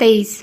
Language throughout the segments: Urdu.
23।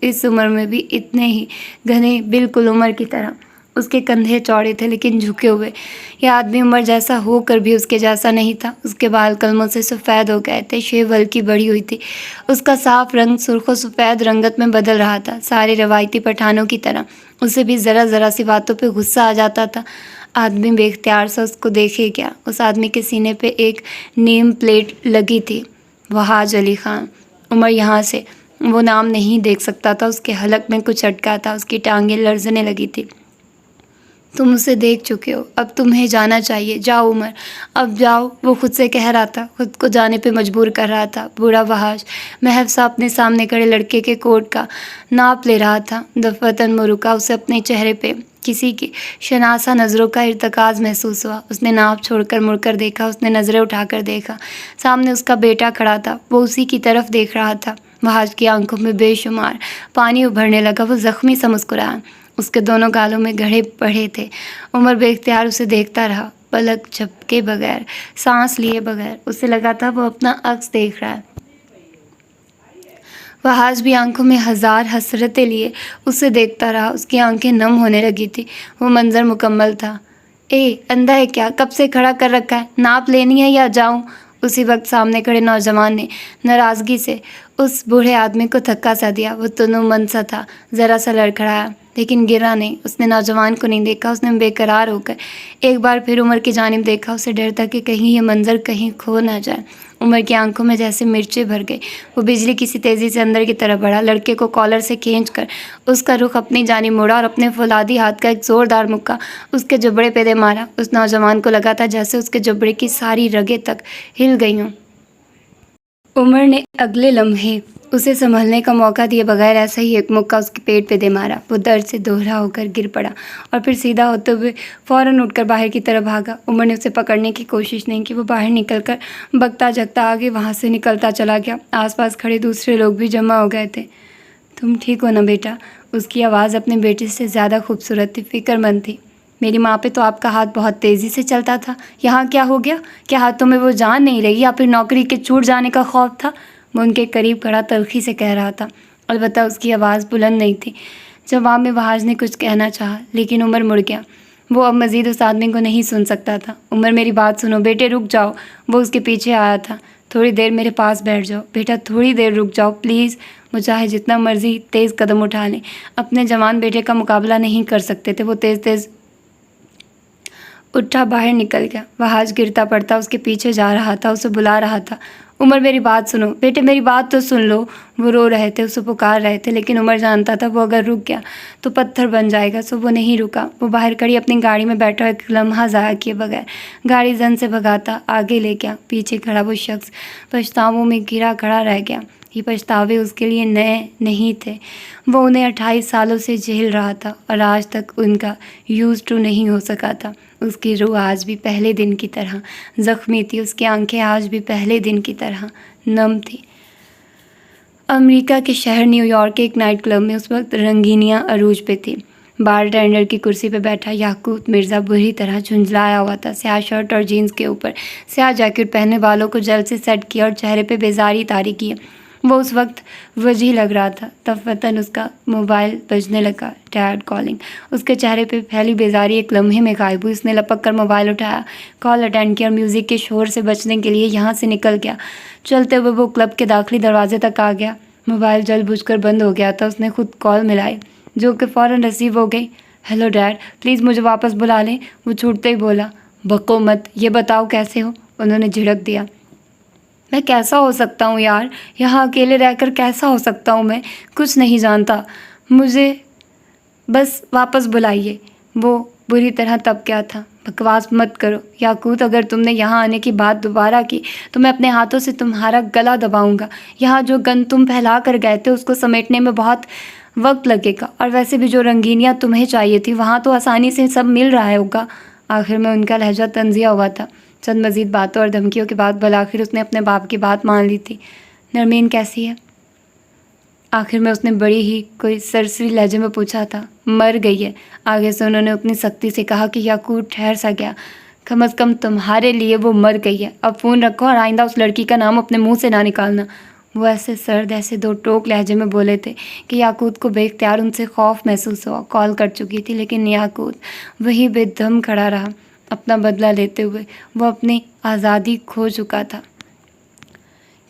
اس عمر میں بھی اتنے ہی گھنے، بالکل عمر کی طرح۔ اس کے کندھے چوڑے تھے لیکن جھکے ہوئے۔ یہ آدمی عمر جیسا ہو کر بھی اس کے جیسا نہیں تھا۔ اس کے بال قلموں سے سفید ہو گئے تھے، شیو ہلکی بڑھی ہوئی تھی۔ اس کا صاف رنگ سرخ و سفید رنگت میں بدل رہا تھا، سارے روایتی پٹھانوں کی طرح۔ اسے بھی ذرا ذرا سی باتوں پہ غصہ آ جاتا تھا۔ آدمی بے اختیار سے اس کو دیکھے گیا۔ اس آدمی کے سینے پہ ایک نیم پلیٹ لگی تھی، وحاج علی خان۔ عمر یہاں سے وہ نام نہیں دیکھ سکتا تھا۔ اس کے حلق میں کچھ اٹکا تھا، اس کی ٹانگیں لرزنے لگی تھی۔ تم اسے دیکھ چکے ہو، اب تمہیں جانا چاہیے، جاؤ عمر، اب جاؤ، وہ خود سے کہہ رہا تھا، خود کو جانے پہ مجبور کر رہا تھا۔ بوڑھا وحاج محض سا اپنے سامنے کھڑے لڑکے کے کوٹ کا ناپ لے رہا تھا۔ دفعتاً وہ رکا، اسے اپنے چہرے پہ کسی کی شناسا نظروں کا ارتکاز محسوس ہوا۔ اس نے ناپ چھوڑ کر مڑ کر دیکھا، اس نے نظریں اٹھا کر دیکھا، سامنے اس کا بیٹا کھڑا تھا، وہ اسی کی طرف دیکھ رہا تھا۔ وحاج کی آنکھوں میں بے شمار پانی ابھرنے لگا، وہ زخمی سا مسکرایا، اس کے دونوں گالوں میں گڑھے پڑے تھے۔ عمر بے اختیار اسے دیکھتا رہا، پلک جھپکے بغیر، سانس لیے بغیر۔ اسے لگا تھا وہ اپنا عکس دیکھ رہا ہے۔ وحاج بھی آنکھوں میں ہزار حسرتیں لیے اسے دیکھتا رہا، اس کی آنکھیں نم ہونے لگی تھی۔ وہ منظر مکمل تھا۔ اندھا ہے کیا؟ کب سے کھڑا کر رکھا ہے؟ ناپ لینی ہے یا جاؤں؟ اسی وقت سامنے کھڑے نوجوان نے ناراضگی سے اس بوڑھے آدمی کو دھکا سا دیا۔ وہ تنو من سا تھا، ذرا سا لڑکھڑایا لیکن گرا نہیں۔ اس نے نوجوان کو نہیں دیکھا، اس نے بے قرار ہو کر ایک بار پھر عمر کی جانب دیکھا۔ اسے ڈر تھا کہ کہیں یہ منظر کہیں کھو نہ جائے۔ عمر کی آنکھوں میں جیسے مرچیں بھر گئی۔ وہ بجلی کسی تیزی سے اندر کی طرف بڑھا، لڑکے کو کالر سے کھینچ کر اس کا رخ اپنی جانب موڑا اور اپنے فولادی ہاتھ کا ایک زوردار مکہ اس کے جبڑے پہ دے مارا۔ اس نوجوان کو لگا تھا جیسے اس کے جبڑے کی ساری رگیں تک ہل گئی ہوں۔ عمر نے اگلے لمحے اسے سنبھلنے کا موقع دیے بغیر ایسا ہی ایک مکہ اس کے پیٹ پہ دے مارا۔ وہ درد سے دوہرا ہو کر گر پڑا اور پھر سیدھا ہوتے ہوئے فوراً اٹھ کر باہر کی طرف بھاگا۔ عمر نے اسے پکڑنے کی کوشش نہیں کی، وہ باہر نکل کر بگتا جگتا آگے وہاں سے نکلتا چلا گیا۔ آس پاس کھڑے دوسرے لوگ بھی جمع ہو گئے تھے۔ تم ٹھیک ہو نا بیٹا؟ اس کی آواز اپنے بیٹے سے زیادہ خوبصورت تھی، فکر مند تھی۔ میری ماں پہ تو آپ کا ہاتھ بہت تیزی سے چلتا تھا، یہاں کیا ہو گیا؟ کیا ہاتھوں میں وہ جان نہیں رہی یا پھر نوکری کے چھوٹ جانے کا خوف تھا؟ وہ ان کے قریب کھڑا تلخی سے کہہ رہا تھا، البتہ اس کی آواز بلند نہیں تھی۔ جواب میں وحاج نے کچھ کہنا چاہا لیکن عمر مڑ گیا۔ وہ اب مزید اس آدمی کو نہیں سن سکتا تھا۔ عمر میری بات سنو بیٹے، رک جاؤ۔ وہ اس کے پیچھے آیا تھا۔ تھوڑی دیر میرے پاس بیٹھ جاؤ بیٹا، تھوڑی دیر رک جاؤ پلیز۔ وہ چاہے جتنا مرضی تیز قدم اٹھا لیں، اپنے جوان بیٹے کا مقابلہ نہیں کر سکتے تھے۔ وہ تیز اٹھا باہر نکل گیا۔ وحاج گرتا پڑتا اس کے پیچھے جا رہا تھا، اسے بلا رہا تھا، عمر میری بات سنو بیٹے، میری بات تو سن لو۔ وہ رو رہے تھے، اسے پکار رہے تھے لیکن عمر جانتا تھا وہ اگر رک گیا تو پتھر بن جائے گا، سو وہ نہیں رکا۔ وہ باہر کھڑی اپنی گاڑی میں بیٹھا ایک لمحہ ضائع کیے بغیر گاڑی زن سے بھگاتا آگے لے گیا۔ پیچھے کھڑا وہ شخص پچھتاووں میں گھرا کھڑا رہ گیا۔ یہ پچھتاوے اس کے لیے نئے نہیں تھے، وہ انہیں 28 سالوں سے جھیل رہا تھا اور آج تک ان کا یوز ٹو نہیں ہو سکا تھا۔ اس کی روح آج بھی پہلے دن کی طرح زخمی تھی، اس کی آنکھیں آج بھی پہلے دن کی طرح نم تھی۔ امریکہ کے شہر نیو یارک کے ایک نائٹ کلب میں اس وقت رنگینیاں عروج پہ تھی۔ بار ٹینڈر کی کرسی پہ بیٹھا یاقوت مرزا بری طرح جھنجھلایا ہوا تھا، سیاہ شرٹ اور جینز کے اوپر سیاہ جیکٹ پہنے، بالوں کو جل سے سیٹ کیا اور چہرے پہ بیزاری طاری کی۔ وہ اس وقت وجیح لگ رہا تھا۔ دفعتاً اس کا موبائل بجنے لگا، ڈیڈ کالنگ۔ اس کے چہرے پہ پھیلی بیزاری ایک لمحے میں غائب ہوئی۔ اس نے لپک کر موبائل اٹھایا، کال اٹینڈ کیا اور میوزک کے شور سے بچنے کے لیے یہاں سے نکل گیا۔ چلتے ہوئے وہ کلب کے داخلی دروازے تک آ گیا۔ موبائل جل بجھ کر بند ہو گیا تھا۔ اس نے خود کال ملائی جو کہ فوراً ریسیو ہو گئی۔ ہیلو ڈیڈ، پلیز مجھے واپس بلا لیں، وہ چھوٹتے ہی بولا۔ بکو مت، یہ بتاؤ کیسے ہو؟ انہوں نے جھڑک دیا۔ میں کیسا ہو سکتا ہوں یار، یہاں اکیلے رہ کر کیسا ہو سکتا ہوں؟ میں کچھ نہیں جانتا، مجھے بس واپس بلائیے۔ وہ بری طرح تپ گیا تھا۔ بکواس مت کرو یاقوت، اگر تم نے یہاں آنے کی بات دوبارہ کی تو میں اپنے ہاتھوں سے تمہارا گلا دباؤں گا۔ یہاں جو گن تم پھیلا کر گئے تھے اس کو سمیٹنے میں بہت وقت لگے گا، اور ویسے بھی جو رنگینیاں تمہیں چاہیے تھی وہاں تو آسانی سے سب مل رہا ہوگا۔ آخر میں ان کا لہجہ طنزیہ ہوا تھا۔ چند مزید باتوں اور دھمکیوں کے بعد بالآخر اس نے اپنے باپ کی بات مان لی تھی۔ نرمین کیسی ہے؟ آخر میں اس نے بڑی ہی کوئی سرسری لہجے میں پوچھا تھا۔ مر گئی ہے، آگے سے انہوں نے اتنی سختی سے کہا کہ یاقوت ٹھہر سا گیا۔ کم از کم تمہارے لیے وہ مر گئی ہے، اب فون رکھو اور آئندہ اس لڑکی کا نام اپنے منہ سے نہ نکالنا۔ وہ ایسے سرد ایسے دو ٹوک لہجے میں بولے تھے کہ یاقوت کو بے اختیار ان سے خوف محسوس ہوا۔ کال کر چکی تھی لیکن یاقوت وہی بے دم کھڑا رہا اپنا بدلہ لیتے ہوئے۔ وہ اپنی آزادی کھو چکا تھا۔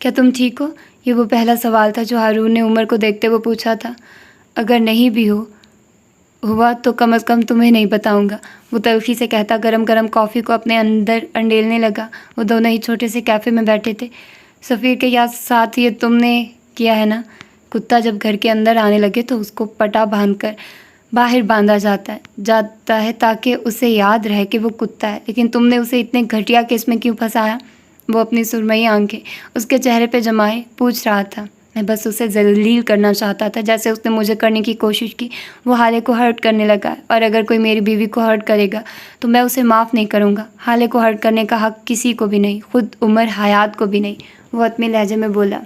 کیا تم ٹھیک ہو؟ یہ وہ پہلا سوال تھا جو ہارون نے عمر کو دیکھتے ہوئے پوچھا تھا۔ اگر نہیں بھی ہوا تو کم از کم تمہیں نہیں بتاؤں گا، وہ تلخی سے کہتا گرم گرم کافی کو اپنے اندر انڈیلنے لگا۔ وہ دونوں ہی چھوٹے سے کیفے میں بیٹھے تھے۔ سفیر کے ساتھ یہ تم نے کیا ہے نا؟ کتا جب گھر کے اندر آنے لگے تو اس کو پٹا باندھ کر باہر باندھا جاتا ہے تاکہ اسے یاد رہے کہ وہ کتا ہے، لیکن تم نے اسے اتنے گھٹیا کیس میں کیوں پھنسایا؟ وہ اپنی سرمئی آنکھیں اس کے چہرے پہ جمائے پوچھ رہا تھا۔ میں بس اسے ذلیل کرنا چاہتا تھا جیسے اس نے مجھے کرنے کی کوشش کی۔ وہ حالے کو ہرٹ کرنے لگا اور اگر کوئی میری بیوی کو ہرٹ کرے گا تو میں اسے معاف نہیں کروں گا۔ حالے کو ہرٹ کرنے کا حق کسی کو بھی نہیں، خود عمر حیات کو بھی نہیں، وہ حتمی لہجے میں بولا۔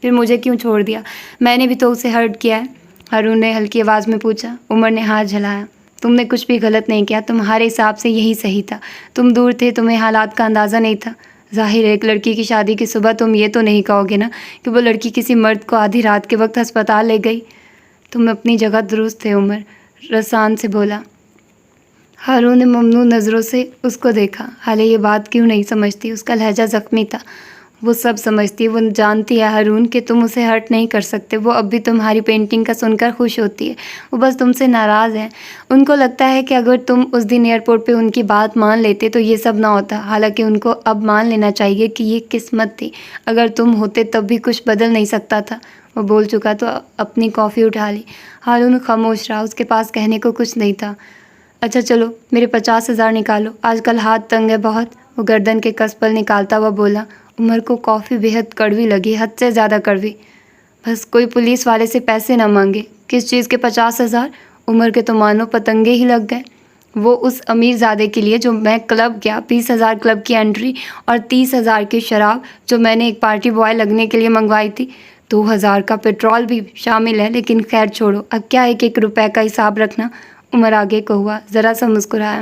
پھر مجھے کیوں چھوڑ دیا؟ میں نے بھی تو اسے ہرٹ کیا ہے، ہارون نے ہلکی آواز میں پوچھا۔ عمر نے ہاتھ جھلایا۔ تم نے کچھ بھی غلط نہیں کیا، تمہارے حساب سے یہی صحیح تھا۔ تم دور تھے، تمہیں حالات کا اندازہ نہیں تھا۔ ظاہر ہے ایک لڑکی کی شادی کی صبح تم یہ تو نہیں کہو گے نا کہ وہ لڑکی کسی مرد کو آدھی رات کے وقت ہسپتال لے گئی۔ تم اپنی جگہ درست تھے، عمر رسان سے بولا۔ ہارون نے ممنوع نظروں سے اس کو دیکھا۔ حالے یہ بات کیوں نہیں سمجھتی؟ اس کا لہجہ زخمی تھا۔ وہ سب سمجھتی ہے، وہ جانتی ہے ہارون کہ تم اسے ہرٹ نہیں کر سکتے۔ وہ اب بھی تمہاری پینٹنگ کا سن کر خوش ہوتی ہے، وہ بس تم سے ناراض ہے۔ ان کو لگتا ہے کہ اگر تم اس دن ایئرپورٹ پہ ان کی بات مان لیتے تو یہ سب نہ ہوتا، حالانکہ ان کو اب مان لینا چاہیے کہ یہ قسمت تھی۔ اگر تم ہوتے تب بھی کچھ بدل نہیں سکتا تھا۔ وہ بول چکا تو اپنی کافی اٹھا لی۔ ہارون خاموش رہا، اس کے پاس کہنے کو کچھ نہیں تھا۔ اچھا چلو میرے 50,000 نکالو، آج کل ہاتھ تنگ ہے بہت، وہ گردن کے کسبل نکالتا ہوا بولا۔ عمر کو کافی بےحد کڑوی لگی، حد سے زیادہ کڑوی۔ بس کوئی پولیس والے سے پیسے نہ مانگے۔ کس چیز کے 50,000؟ عمر کے تو مانو پتنگے ہی لگ گئے۔ وہ اس امیر زادے کے لیے جو میں کلب گیا، 20,000 کلب کی انٹری اور 30,000 کی شراب جو میں نے ایک پارٹی بوائے لگنے کے لیے منگوائی تھی، 2,000 کا پیٹرول بھی شامل ہے، لیکن خیر چھوڑو، اب کیا 1-1 روپے کا حساب رکھنا۔ عمر آگے کو ہوا، ذرا سا مسکرایا۔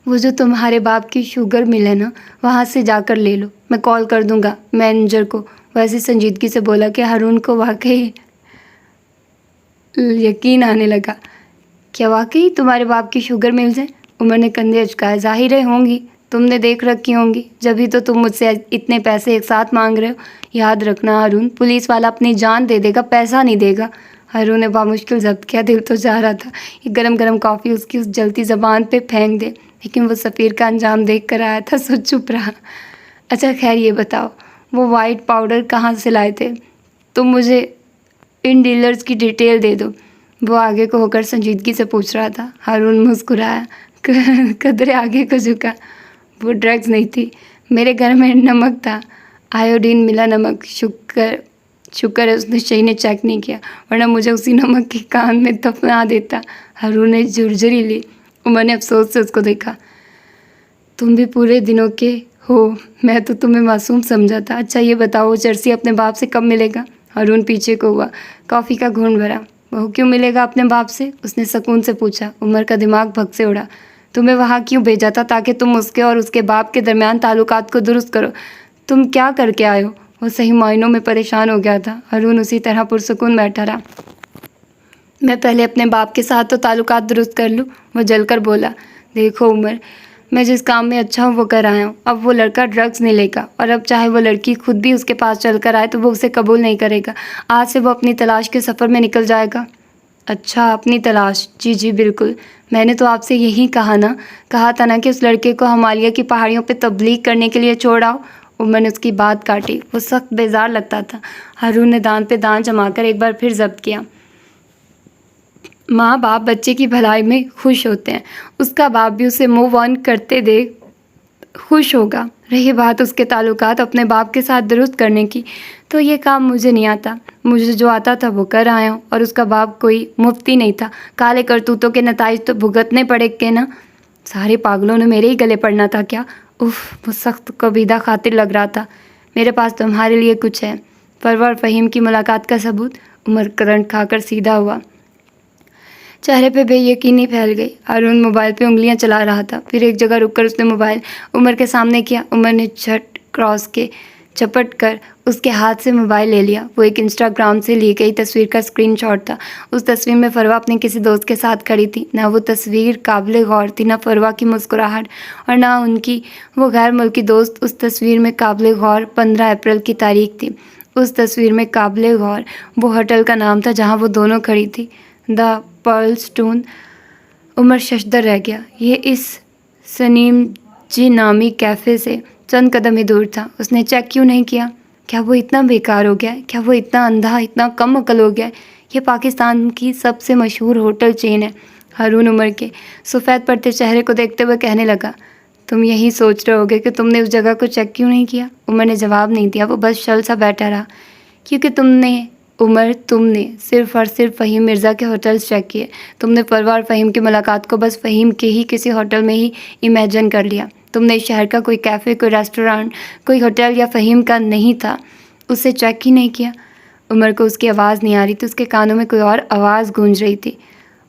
وہ جو تمہارے باپ کی شوگر مل ہے نا، وہاں سے جا کر لے لو، میں کال کر دوں گا مینیجر کو، وہ ایسی سنجیدگی سے بولا کہ ہارون کو واقعی یقین آنے لگا۔ کیا واقعی تمہارے باپ کی شوگر ملز ہیں؟ عمر نے کندھے اچکائے۔ ظاہر ہے ہوں گی، تم نے دیکھ رکھی ہوں گی، جبھی تو تم مجھ سے اتنے پیسے ایک ساتھ مانگ رہے ہو۔ یاد رکھنا ہارون، پولیس والا اپنی جان دے دے گا، پیسہ نہیں دے گا۔ ہارون نے بامشکل ضبط کیا، دل تو چاہ رہا تھا یہ گرم گرم کافی اس کی اس جلتی زبان پہ پھینک دے، لیکن وہ سفیر کا انجام دیکھ کر آیا تھا، سو چپ رہا۔ اچھا خیر یہ بتاؤ، وہ وائٹ پاؤڈر کہاں سے لائے تھے؟ تم مجھے ان ڈیلرز کی ڈیٹیل دے دو، وہ آگے کو ہو کر سنجیدگی سے پوچھ رہا تھا۔ ہارون مسکرایا، قدرے آگے کو جھکا۔ وہ ڈرگز نہیں تھی، میرے گھر میں نمک تھا، آیوڈین ملا نمک۔ شکر ہے اس نے شہی نے چیک نہیں کیا، ورنہ مجھے اسی نمک کے کان میں دفنا دیتا۔ ہارون نے جھرجھری لی۔ عمر نے افسوس سے اس کو دیکھا۔ تم بھی پورے دنوں کے ہو، میں تو تمہیں معصوم سمجھا تھا۔ اچھا یہ بتاؤ وہ جرسی اپنے باپ سے کب ملے گا؟ ہارون پیچھے کو ہوا، کافی کا گھونٹ بھرا۔ وہ کیوں ملے گا اپنے باپ سے؟ اس نے سکون سے پوچھا۔ عمر کا دماغ بھگ سے اڑا۔ تمہیں وہاں کیوں بھیجا تھا؟ تاکہ تم اس کے اور اس کے باپ کے درمیان تعلقات کو درست کرو۔ تم کیا کر کے آئے ہو؟ وہ صحیح معنوں میں پریشان ہو گیا تھا۔ ہارون اسی طرح پرسکون بیٹھا رہا۔ میں پہلے اپنے باپ کے ساتھ تو تعلقات درست کر لوں، وہ جل کر بولا۔ دیکھو عمر، میں جس کام میں اچھا ہوں وہ کر آیا ہوں۔ اب وہ لڑکا ڈرگز نہیں لے گا، اور اب چاہے وہ لڑکی خود بھی اس کے پاس چل کر آئے تو وہ اسے قبول نہیں کرے گا۔ آج سے وہ اپنی تلاش کے سفر میں نکل جائے گا۔ اچھا اپنی تلاش؟ جی بالکل، میں نے تو آپ سے یہی کہا تھا نا کہ اس لڑکے کو ہمالیہ کی پہاڑیوں پہ تبلیغ کرنے کے لیے چھوڑ آؤ۔ عمر نے اس کی بات کاٹی، وہ سخت بیزار لگتا تھا۔ ہارون نے دان پہ دان جما کر ایک بار پھر ضبط کیا۔ ماں باپ بچے کی بھلائی میں خوش ہوتے ہیں، اس کا باپ بھی اسے موو آن کرتے دیکھ خوش ہوگا۔ رہی بات اس کے تعلقات اپنے باپ کے ساتھ درست کرنے کی، تو یہ کام مجھے نہیں آتا۔ مجھے جو آتا تھا وہ کر آیا ہوں، اور اس کا باپ کوئی مفتی نہیں تھا۔ کالے کرتوتوں کے نتائج تو بھگتنے پڑے کہ نا۔ سارے پاگلوں نے میرے ہی گلے پڑنا تھا کیا؟ وہ سخت کبیدہ خاطر لگ رہا تھا۔ میرے پاس تمہارے لیے کچھ ہے، پرور فہیم کی ملاقات کا ثبوت۔ عمر کرنٹ کھا کر سیدھا ہوا، چہرے پہ بے یقینی پھیل گئی۔ ہارون موبائل پہ انگلیاں چلا رہا تھا، پھر ایک جگہ رک کر اس نے موبائل عمر کے سامنے کیا۔ عمر نے جھٹ کراس کے چپٹ کر اس کے ہاتھ سے موبائل لے لیا۔ وہ ایک انسٹاگرام سے لی گئی تصویر کا اسکرین شاٹ تھا۔ اس تصویر میں فروا اپنے کسی دوست کے ساتھ کھڑی تھی۔ نہ وہ تصویر قابل غور تھی، نہ فروا کی مسکراہٹ، اور نہ ان کی وہ غیر ملکی دوست۔ اس تصویر میں قابل غور 15 اپریل کی تاریخ تھی۔ اس تصویر میں قابل غور وہ ہوٹل کا نام تھا جہاں وہ دونوں کھڑی تھی، دا پرل اسٹون۔ عمر ششدر رہ گیا۔ یہ اس سنیم جی نامی کیفے سے چند قدم ہی دور تھا۔ اس نے چیک کیوں نہیں کیا؟ کیا وہ اتنا بیکار ہو گیا ہے؟ کیا وہ اتنا اندھا، اتنا کم عقل ہو گیا ہے؟ یہ پاکستان کی سب سے مشہور ہوٹل چین ہے۔ ہارون عمر کے سفید پڑتے چہرے کو دیکھتے ہوئے کہنے لگا، تم یہی سوچ رہے ہوگے کہ تم نے اس جگہ کو چیک کیوں نہیں کیا؟ عمر نے جواب نہیں دیا، وہ بس شل سا بیٹھا رہا۔ کیونکہ تم نے صرف اور صرف فہیم مرزا کے ہوٹلز چیک کیے۔ تم نے فروا اور فہیم کی ملاقات کو بس فہیم کے ہی کسی ہوٹل میں ہی امیجن کر لیا۔ تم نے اس شہر کا کوئی کیفے، کوئی ریسٹورانٹ، کوئی ہوٹل یا فہیم کا نہیں تھا، اسے چیک ہی نہیں کیا۔ عمر کو اس کی آواز نہیں آ رہی تھی، اس کے کانوں میں کوئی اور آواز گونج رہی تھی۔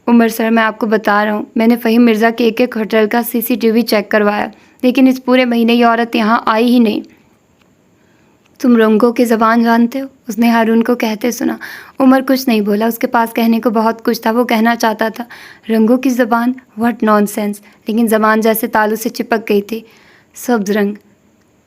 عمر سر، میں آپ کو بتا رہا ہوں، میں نے فہیم مرزا کے ایک ہوٹل کا CCTV چیک کروایا، لیکن اس پورے مہینے یہ عورت یہاں آئی ہی نہیں۔ تم رنگوں کی زبان جانتے ہو؟ اس نے ہارون کو کہتے سنا۔ عمر کچھ نہیں بولا، اس کے پاس کہنے کو بہت کچھ تھا۔ وہ کہنا چاہتا تھا، رنگوں کی زبان؟ What naan sense! لیکن زبان جیسے تالوں سے چپک گئی تھی۔ سبز رنگ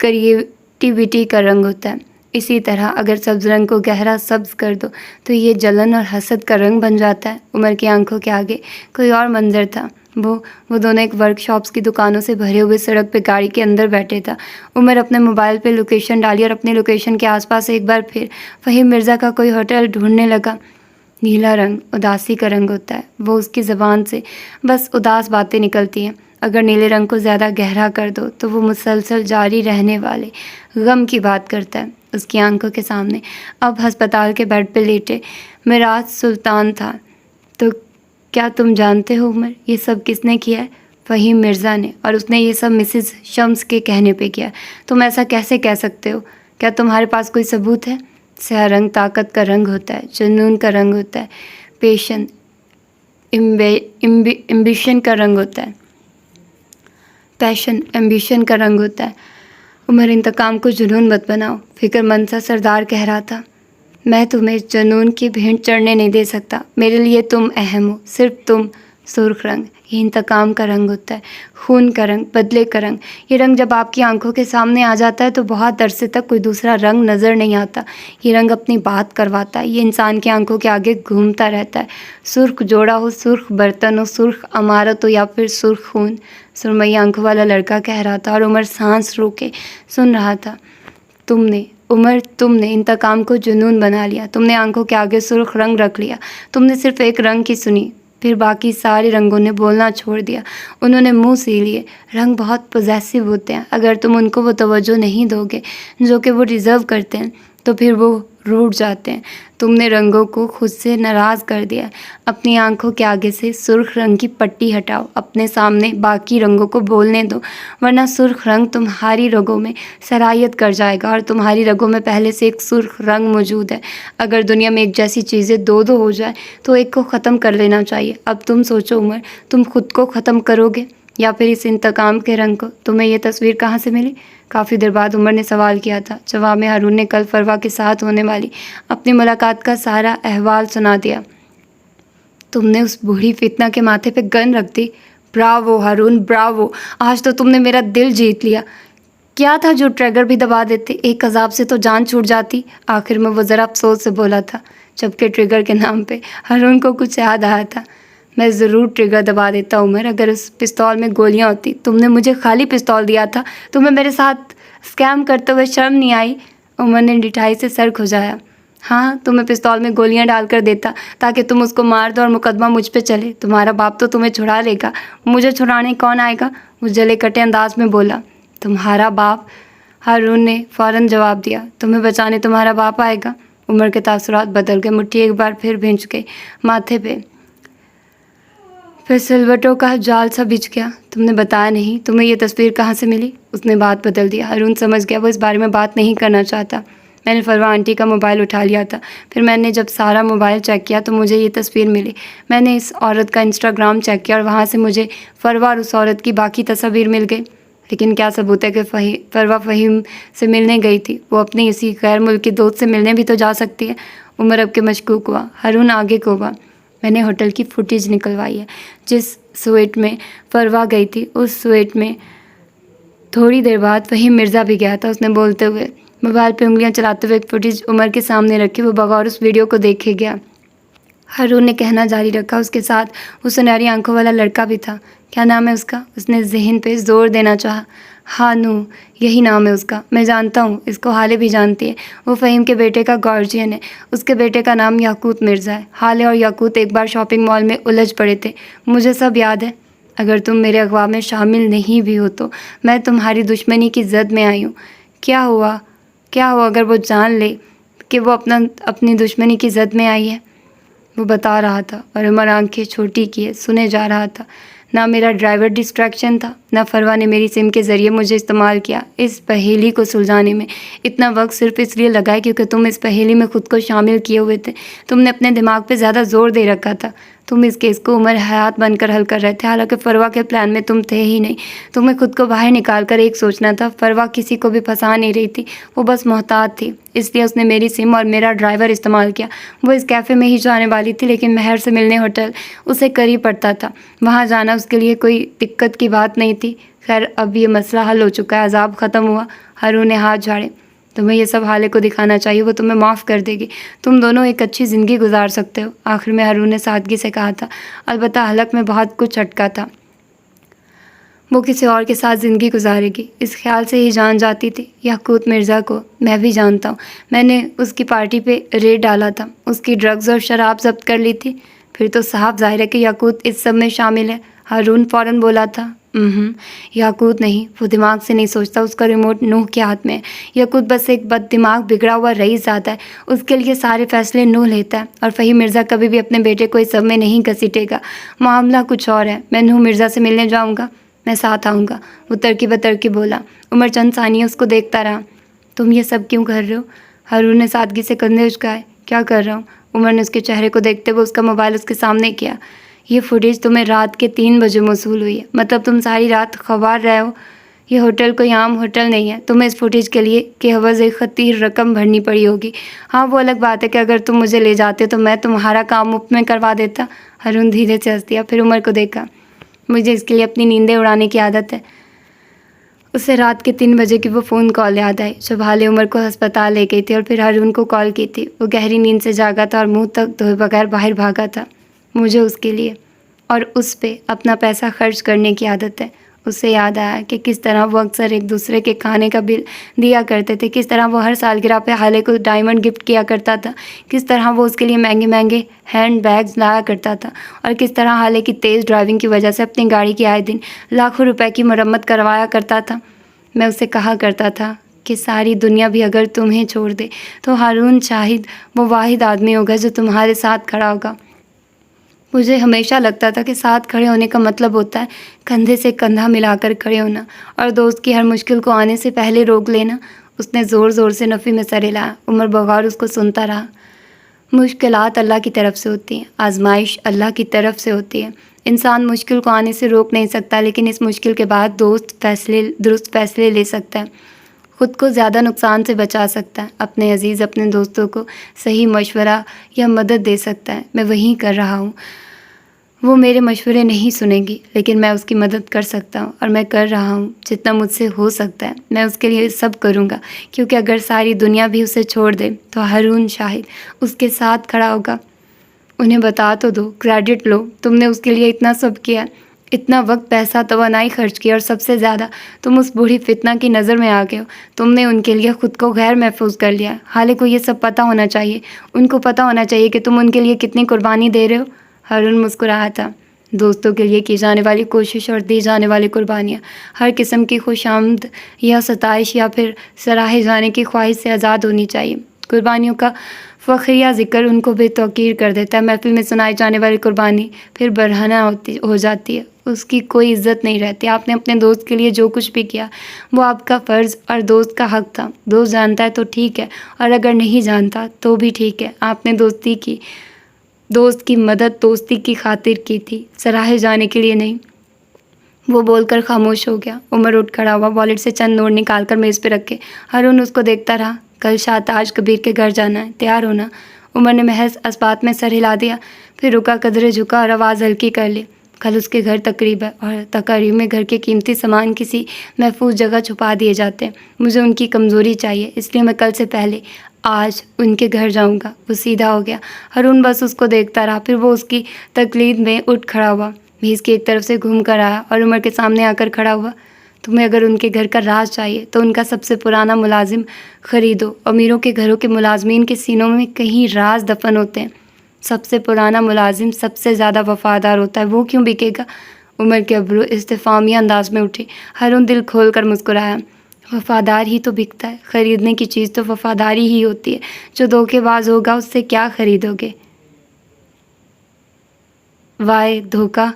کریٹیوٹی کا رنگ ہوتا ہے۔ اسی طرح اگر سبز رنگ کو گہرا سبز کر دو تو یہ جلن اور حسد کا رنگ بن جاتا ہے۔ عمر کی آنکھوں کے آگے کوئی اور منظر تھا۔ وہ دونوں ایک ورک شاپس کی دکانوں سے بھرے ہوئے سڑک پہ گاڑی کے اندر بیٹھے تھا۔ عمر اپنے موبائل پہ لوکیشن ڈالی اور اپنی لوکیشن کے آس پاس ایک بار پھر فہیم مرزا کا کوئی ہوٹل ڈھونڈنے لگا۔ نیلا رنگ اداسی کا رنگ ہوتا ہے۔ وہ اس کی زبان سے بس اداس باتیں نکلتی ہیں۔ اگر نیلے رنگ کو زیادہ گہرا کر دو تو وہ مسلسل جاری رہنے والے غم کی بات کرتا ہے۔ اس کی آنکھوں کے سامنے اب ہسپتال کے بیڈ پہ لیٹے میراث سلطان تھا۔ تو کیا تم جانتے ہو عمر، یہ سب کس نے کیا ہے؟ فہیم مرزا نے، اور اس نے یہ سب مسز شمس کے کہنے پہ کیا۔ تم ایسا کیسے کہہ سکتے ہو؟ کیا تمہارے پاس کوئی ثبوت ہے؟ سیاہ رنگ طاقت کا رنگ ہوتا ہے، جنون کا رنگ ہوتا ہے، پیشن ایمبیشن کا رنگ ہوتا ہے، عمر انتقام کو جنون مت بناؤ، فکر مند سا سردار کہہ رہا تھا۔ میں تمہیں جنون کی بھینٹ چڑھنے نہیں دے سکتا، میرے لیے تم اہم ہو، صرف تم۔ سرخ رنگ یہ انتقام کا رنگ ہوتا ہے، خون کا رنگ، بدلے کا رنگ۔ یہ رنگ جب آپ کی آنکھوں کے سامنے آ جاتا ہے تو بہت عرصے تک کوئی دوسرا رنگ نظر نہیں آتا۔ یہ رنگ اپنی بات کرواتا ہے، یہ انسان کی آنکھوں کے آگے گھومتا رہتا ہے۔ سرخ جوڑا ہو، سرخ برتن ہو، سرخ عمارت ہو یا پھر سرخ خون، سرمئی آنکھوں والا لڑکا کہہ رہا تھا، اور عمر سانس روکے سن رہا تھا۔ تم نے انتقام کو جنون بنا لیا، تم نے آنکھوں کے آگے سرخ رنگ رکھ لیا، تم نے صرف ایک رنگ کی سنی، پھر باقی سارے رنگوں نے بولنا چھوڑ دیا، انہوں نے منہ سی لیے۔ رنگ بہت پوزیسو ہوتے ہیں، اگر تم ان کو وہ توجہ نہیں دو گے جو کہ وہ ڈیزرو کرتے ہیں تو پھر وہ روٹھ جاتے ہیں۔ تم نے رنگوں کو خود سے ناراض کر دیا ہے۔ اپنی آنکھوں کے آگے سے سرخ رنگ کی پٹی ہٹاؤ، اپنے سامنے باقی رنگوں کو بولنے دو، ورنہ سرخ رنگ تمہاری رگوں میں سرایت کر جائے گا، اور تمہاری رگوں میں پہلے سے ایک سرخ رنگ موجود ہے۔ اگر دنیا میں ایک جیسی چیزیں دو ہو جائے تو ایک کو ختم کر لینا چاہیے۔ اب تم سوچو عمر، تم خود کو ختم کرو گے یا پھر اس انتقام کے رنگ کو؟ تمہیں یہ تصویر کہاں سے ملی؟ کافی دیر بعد عمر نے سوال کیا تھا۔ جواب میں ہارون نے کل فروا کے ساتھ ہونے والی اپنی ملاقات کا سارا احوال سنا دیا۔ تم نے اس بوڑھی فتنہ کے ماتھے پہ گن رکھ دی؟ Bravo Haroon, Bravo! آج تو تم نے میرا دل جیت لیا۔ کیا تھا جو ٹریگر بھی دبا دیتے؟ ایک عذاب سے تو جان چھوٹ جاتی۔ آخر میں وہ ذرا افسوس سے بولا تھا، جبکہ ٹریگر کے نام پہ ہارون کو کچھ یاد آیا تھا۔ میں ضرور ٹریگر دبا دیتا عمر، اگر اس پستول میں گولیاں ہوتی۔ تم نے مجھے خالی پستول دیا تھا، تمہیں میرے ساتھ اسکیم کرتے ہوئے شرم نہیں آئی؟ عمر نے ڈٹھائی سے سر کھجایا۔ ہاں، تمہیں پستول میں گولیاں ڈال کر دیتا تاکہ تم اس کو مار دو اور مقدمہ مجھ پہ چلے۔ تمہارا باپ تو تمہیں چھڑا لے گا، مجھے چھڑانے کون آئے گا؟ وہ جلے کٹے انداز میں بولا۔ تمہارا باپ؟ ہارون نے فوراً جواب دیا۔ تمہیں بچانے تمہارا باپ آئے گا؟ عمر کے تاثرات بدل گئے، مٹھی ایک بار پھر بھینچ گئی ماتھے پہ، پھر سلوٹوں کا جال سا بچھ گیا۔ تم نے بتایا نہیں، تمہیں یہ تصویر کہاں سے ملی؟ اس نے بات بدل دیا۔ ہارون سمجھ گیا وہ اس بارے میں بات نہیں کرنا چاہتا۔ میں نے فروا آنٹی کا موبائل اٹھا لیا تھا، پھر میں نے جب سارا موبائل چیک کیا تو مجھے یہ تصویر ملی۔ میں نے اس عورت کا انسٹاگرام چیک کیا اور وہاں سے مجھے فروا اور اس عورت کی باقی تصاویر مل گئی۔ لیکن کیا ثبوت ہے کہ فروا فہیم سے ملنے گئی تھی؟ وہ اپنی اسی غیر ملکی دوست سے ملنے بھی تو جا سکتی ہے۔ عمر اب کے مشکوک ہوا۔ ہارون آگے کو ہوا۔ میں نے ہوٹل کی فوٹیج نکلوائی ہے، جس سویٹ میں فروا گئی تھی اس سویٹ میں تھوڑی دیر بعد فہیم مرزا بھی گیا تھا۔ اس نے بولتے ہوئے موبائل پہ انگلیاں چلاتے ہوئے ایک فوٹیج عمر کے سامنے رکھی۔ وہ بغور اس ویڈیو کو دیکھے گیا۔ ہارون نے کہنا جاری رکھا، اس کے ساتھ وہ سنہری آنکھوں والا لڑکا بھی تھا۔ کیا نام ہے اس کا؟ اس نے ذہن پہ زور دینا چاہا۔ ہانو، یہی نام ہے اس کا۔ میں جانتا ہوں، اس کو حالے بھی جانتی ہے۔ وہ فہیم کے بیٹے کا گارجین ہے۔ اس کے بیٹے کا نام یاقوت مرزا ہے۔ حالے اور یاقوت ایک بار شاپنگ مال میں الجھ پڑے تھے، مجھے سب یاد ہے۔ اگر تم میرے اغوا میں شامل نہیں بھی ہو تو میں تمہاری دشمنی کی زد میں آئی ہوں۔ کیا ہوا اگر وہ جان لے کہ وہ اپنی دشمنی کی زد میں آئی ہے؟ وہ بتا رہا تھا اور عمر آنکھیں چھوٹی کیے سنے جا رہا تھا۔ نہ میرا ڈرائیور ڈسٹریکشن تھا، نہ فروا نے میری سم کے ذریعے مجھے استعمال کیا۔ اس پہیلی کو سلجھانے میں اتنا وقت صرف اس لیے لگا کیونکہ تم اس پہیلی میں خود کو شامل کیے ہوئے تھے۔ تم نے اپنے دماغ پہ زیادہ زور دے رکھا تھا۔ تم اس کیس کو عمر حیات بن کر حل کر رہے تھے، حالانکہ فروا کے پلان میں تم تھے ہی نہیں۔ تمہیں خود کو باہر نکال کر ایک سوچنا تھا۔ فروا کسی کو بھی پھنسا نہیں رہی تھی، وہ بس محتاط تھی، اس لیے اس نے میری سم اور میرا ڈرائیور استعمال کیا۔ وہ اس کیفے میں ہی جانے والی تھی، لیکن مہر سے ملنے ہوٹل اسے قریب پڑتا تھا، وہاں جانا اس کے لیے کوئی دقت کی بات نہیں تھی۔ خیر، اب یہ مسئلہ حل ہو چکا ہے، عذاب ختم ہوا۔ ہارون نے ہاتھ جھاڑے۔ تمہیں یہ سب حالے کو دکھانا چاہیے، وہ تمہیں معاف کر دے گی، تم دونوں ایک اچھی زندگی گزار سکتے ہو۔ آخر میں ہارون نے سادگی سے کہا تھا، البتہ حلق میں بہت کچھ اٹکا تھا۔ وہ کسی اور کے ساتھ زندگی گزارے گی، اس خیال سے ہی جان جاتی تھی۔ یاقوت مرزا کو میں بھی جانتا ہوں، میں نے اس کی پارٹی پہ ریڈ ڈالا تھا، اس کی ڈرگز اور شراب ضبط کر لی تھی۔ پھر تو صاف ظاہر ہے کہ یاقوت اس سب میں شامل ہے۔ ہارون فوراً بولا تھا، یاقوت نہیں، وہ دماغ سے نہیں سوچتا، اس کا ریموٹ نوح کے ہاتھ میں ہے۔ یاقوت بس ایک بد دماغ بگڑا ہوا رئیس ذات ہے، اس کے لیے سارے فیصلے نوح لیتا ہے، اور فہیم مرزا کبھی بھی اپنے بیٹے کو اس سب میں نہیں گھسیٹے گا۔ معاملہ کچھ اور ہے، میں نوح مرزا سے ملنے جاؤں گا، میں ساتھ آؤں گا، وہ ترکی بترکی بولا۔ عمر چند ثانیے اس کو دیکھتا رہا۔ تم یہ سب کیوں کر رہے ہو؟ ہارون نے سادگی سے کندھے اچکائے۔ کیا کر رہا ہوں؟ عمر نے اس کے چہرے کو دیکھتے ہوئے اس کا موبائل اس کے سامنے کیا۔ یہ فوٹیج تمہیں رات کے 3 بجے موصول ہوئی ہے، مطلب تم ساری رات خوار رہے ہو۔ یہ ہوٹل کوئی عام ہوٹل نہیں ہے، تمہیں اس فوٹیج کے لیے کہ عوض ایک خطیر رقم بھرنی پڑی ہوگی۔ ہاں، وہ الگ بات ہے کہ اگر تم مجھے لے جاتے تو میں تمہارا کام مفت میں کروا دیتا۔ ہارون دھیرے سے ہنس دیا، پھر عمر کو دیکھا۔ مجھے اس کے لیے اپنی نیندیں اڑانے کی عادت ہے۔ اسے رات کے 3 بجے کی وہ فون کال یاد آئی جب حالے عمر کو ہسپتال لے گئی تھی اور پھر ہارون کو کال کی تھی۔ وہ گہری نیند سے جاگا تھا اور منہ تک دھوئے بغیر باہر بھاگا تھا۔ مجھے اس کے لیے اور اس پہ اپنا پیسہ خرچ کرنے کی عادت ہے۔ اسے یاد آیا کہ کس طرح وہ اکثر ایک دوسرے کے کھانے کا بل دیا کرتے تھے، کس طرح وہ ہر سالگرہ پہ حالے کو ڈائمنڈ گفٹ کیا کرتا تھا، کس طرح وہ اس کے لیے مہنگے مہنگے ہینڈ بیگز لایا کرتا تھا، اور کس طرح حالے کی تیز ڈرائیونگ کی وجہ سے اپنی گاڑی کی آئے دن لاکھوں روپے کی مرمت کروایا کرتا تھا۔ میں اسے کہا کرتا تھا کہ ساری دنیا بھی اگر تمہیں چھوڑ دے تو ہارون شاہد وہ واحد آدمی ہوگا جو تمہارے ساتھ کھڑا ہوگا۔ مجھے ہمیشہ لگتا تھا کہ ساتھ کھڑے ہونے کا مطلب ہوتا ہے کندھے سے کندھا ملا کر کھڑے ہونا اور دوست کی ہر مشکل کو آنے سے پہلے روک لینا۔ اس نے زور زور سے نفی میں سر ہلایا۔ عمر بغور اس کو سنتا رہا۔ مشکلات اللہ کی طرف سے ہوتی ہیں، آزمائش اللہ کی طرف سے ہوتی ہے۔ انسان مشکل کو آنے سے روک نہیں سکتا، لیکن اس مشکل کے بعد درست فیصلے لے سکتا ہے، خود کو زیادہ نقصان سے بچا سکتا ہے، اپنے عزیز اپنے دوستوں کو صحیح مشورہ یا مدد دے سکتا ہے۔ میں وہی کر رہا ہوں۔ وہ میرے مشورے نہیں سنے گی، لیکن میں اس کی مدد کر سکتا ہوں، اور میں کر رہا ہوں جتنا مجھ سے ہو سکتا ہے۔ میں اس کے لیے سب کروں گا، کیونکہ اگر ساری دنیا بھی اسے چھوڑ دے تو ہارون شاہد اس کے ساتھ کھڑا ہوگا۔ انہیں بتا تو دو، کریڈٹ لو، تم نے اس کے لیے اتنا سب کیا، اتنا وقت پیسہ توانائی خرچ کی، اور سب سے زیادہ تم اس بوڑھی فتنہ کی نظر میں آ گئے ہو۔ تم نے ان کے لیے خود کو غیر محفوظ کر لیا۔ حالے کو یہ سب پتہ ہونا چاہیے، ان کو پتہ ہونا چاہیے کہ تم ان کے لیے کتنی قربانی دے رہے ہو۔ ہارون مسکرایا تھا۔ دوستوں کے لیے کی جانے والی کوشش اور دی جانے والی قربانیاں ہر قسم کی خوش آمد یا ستائش یا پھر سراہے جانے کی خواہش سے آزاد ہونی چاہیے۔ قربانیوں کا فخریہ ذکر ان کو بے توقیر کر دیتا ہے۔ محفل میں سنائی جانے والی قربانی پھر برہنہ ہو جاتی ہے، اس کی کوئی عزت نہیں رہتی۔ آپ نے اپنے دوست کے لیے جو کچھ بھی کیا وہ آپ کا فرض اور دوست کا حق تھا۔ دوست جانتا ہے تو ٹھیک ہے، اور اگر نہیں جانتا تو بھی ٹھیک ہے۔ آپ نے دوست کی مدد دوستی کی خاطر کی تھی، سراہے جانے کے لیے نہیں۔ وہ بول کر خاموش ہو گیا۔ عمر اٹھ کھڑا ہوا، والیٹ سے چند نوٹ نکال کر میز پہ رکھے۔ ہارون اس کو دیکھتا رہا۔ کل شاہتاج کبیر کے گھر جانا ہے، تیار ہونا۔ عمر نے محض اسبات میں سر ہلا دیا، پھر رکا، قدرے جھکا اور آواز ہلکی کر لی۔ کل اس کے گھر تقریب ہے اور تقاریب میں گھر کے قیمتی سامان کسی محفوظ جگہ چھپا دیے جاتے ہیں۔ مجھے ان کی کمزوری چاہیے، اس لیے میں کل سے پہلے آج ان کے گھر جاؤں گا۔ وہ سیدھا ہو گیا۔ ہارون بس اس کو دیکھتا رہا، پھر وہ اس کی تقلید میں اٹھ کھڑا ہوا، میز کی ایک طرف سے گھوم کر آیا اور عمر کے سامنے آ کر کھڑا ہوا۔ تمہیں اگر ان کے گھر کا راز چاہیے تو ان کا سب سے پرانا ملازم خریدو۔ امیروں کے گھروں کے ملازمین کے سینوں میں کہیں راز دفن ہوتے ہیں۔ سب سے پرانا ملازم سب سے زیادہ وفادار ہوتا ہے، وہ کیوں بکے گا؟ عمر کے ابرو استفہامیہ انداز میں اٹھے۔ ہارون دل کھول کر مسکرایا۔ وفادار ہی تو بکتا ہے، خریدنے کی چیز تو وفاداری ہی ہوتی ہے۔ جو دھوکے باز ہوگا اس سے کیا خریدو گے؟ وائے دھوکہ،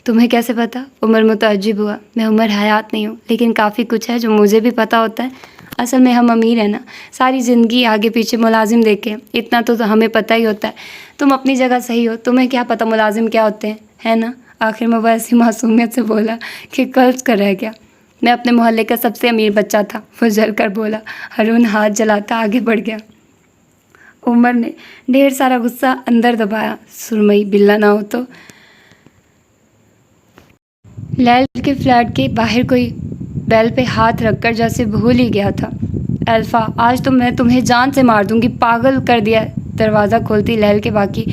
تمہیں کیسے پتا؟ عمر متعجب ہوا۔ میں عمر حیات نہیں ہوں، لیکن کافی کچھ ہے جو مجھے بھی پتا ہوتا ہے۔ اصل میں ہم امیر ہیں نا، ساری زندگی آگے پیچھے ملازم دیکھے، اتنا تو ہمیں پتہ ہی ہوتا ہے۔ تم اپنی جگہ صحیح ہو، تمہیں کیا پتہ ملازم کیا ہوتے ہیں، ہے نا؟ آخر میں وہ ایسی معصومیت سے بولا کہ قلب کر رہ گیا۔ میں اپنے محلے کا سب سے امیر بچہ تھا، وہ جل کر بولا۔ ہارون ہاتھ جلاتا آگے بڑھ گیا۔ عمر نے ڈھیر سارا غصہ اندر دبایا۔ سرمئی بلا نہ ہو تو۔ لیل کے فلیٹ کے باہر کوئی بیل پہ ہاتھ رکھ کر جیسے بھول ہی گیا تھا۔ الفا، آج تو میں تمہیں جان سے مار دوں گی، پاگل کر دیا ہے۔ دروازہ کھولتی لیل کے باقی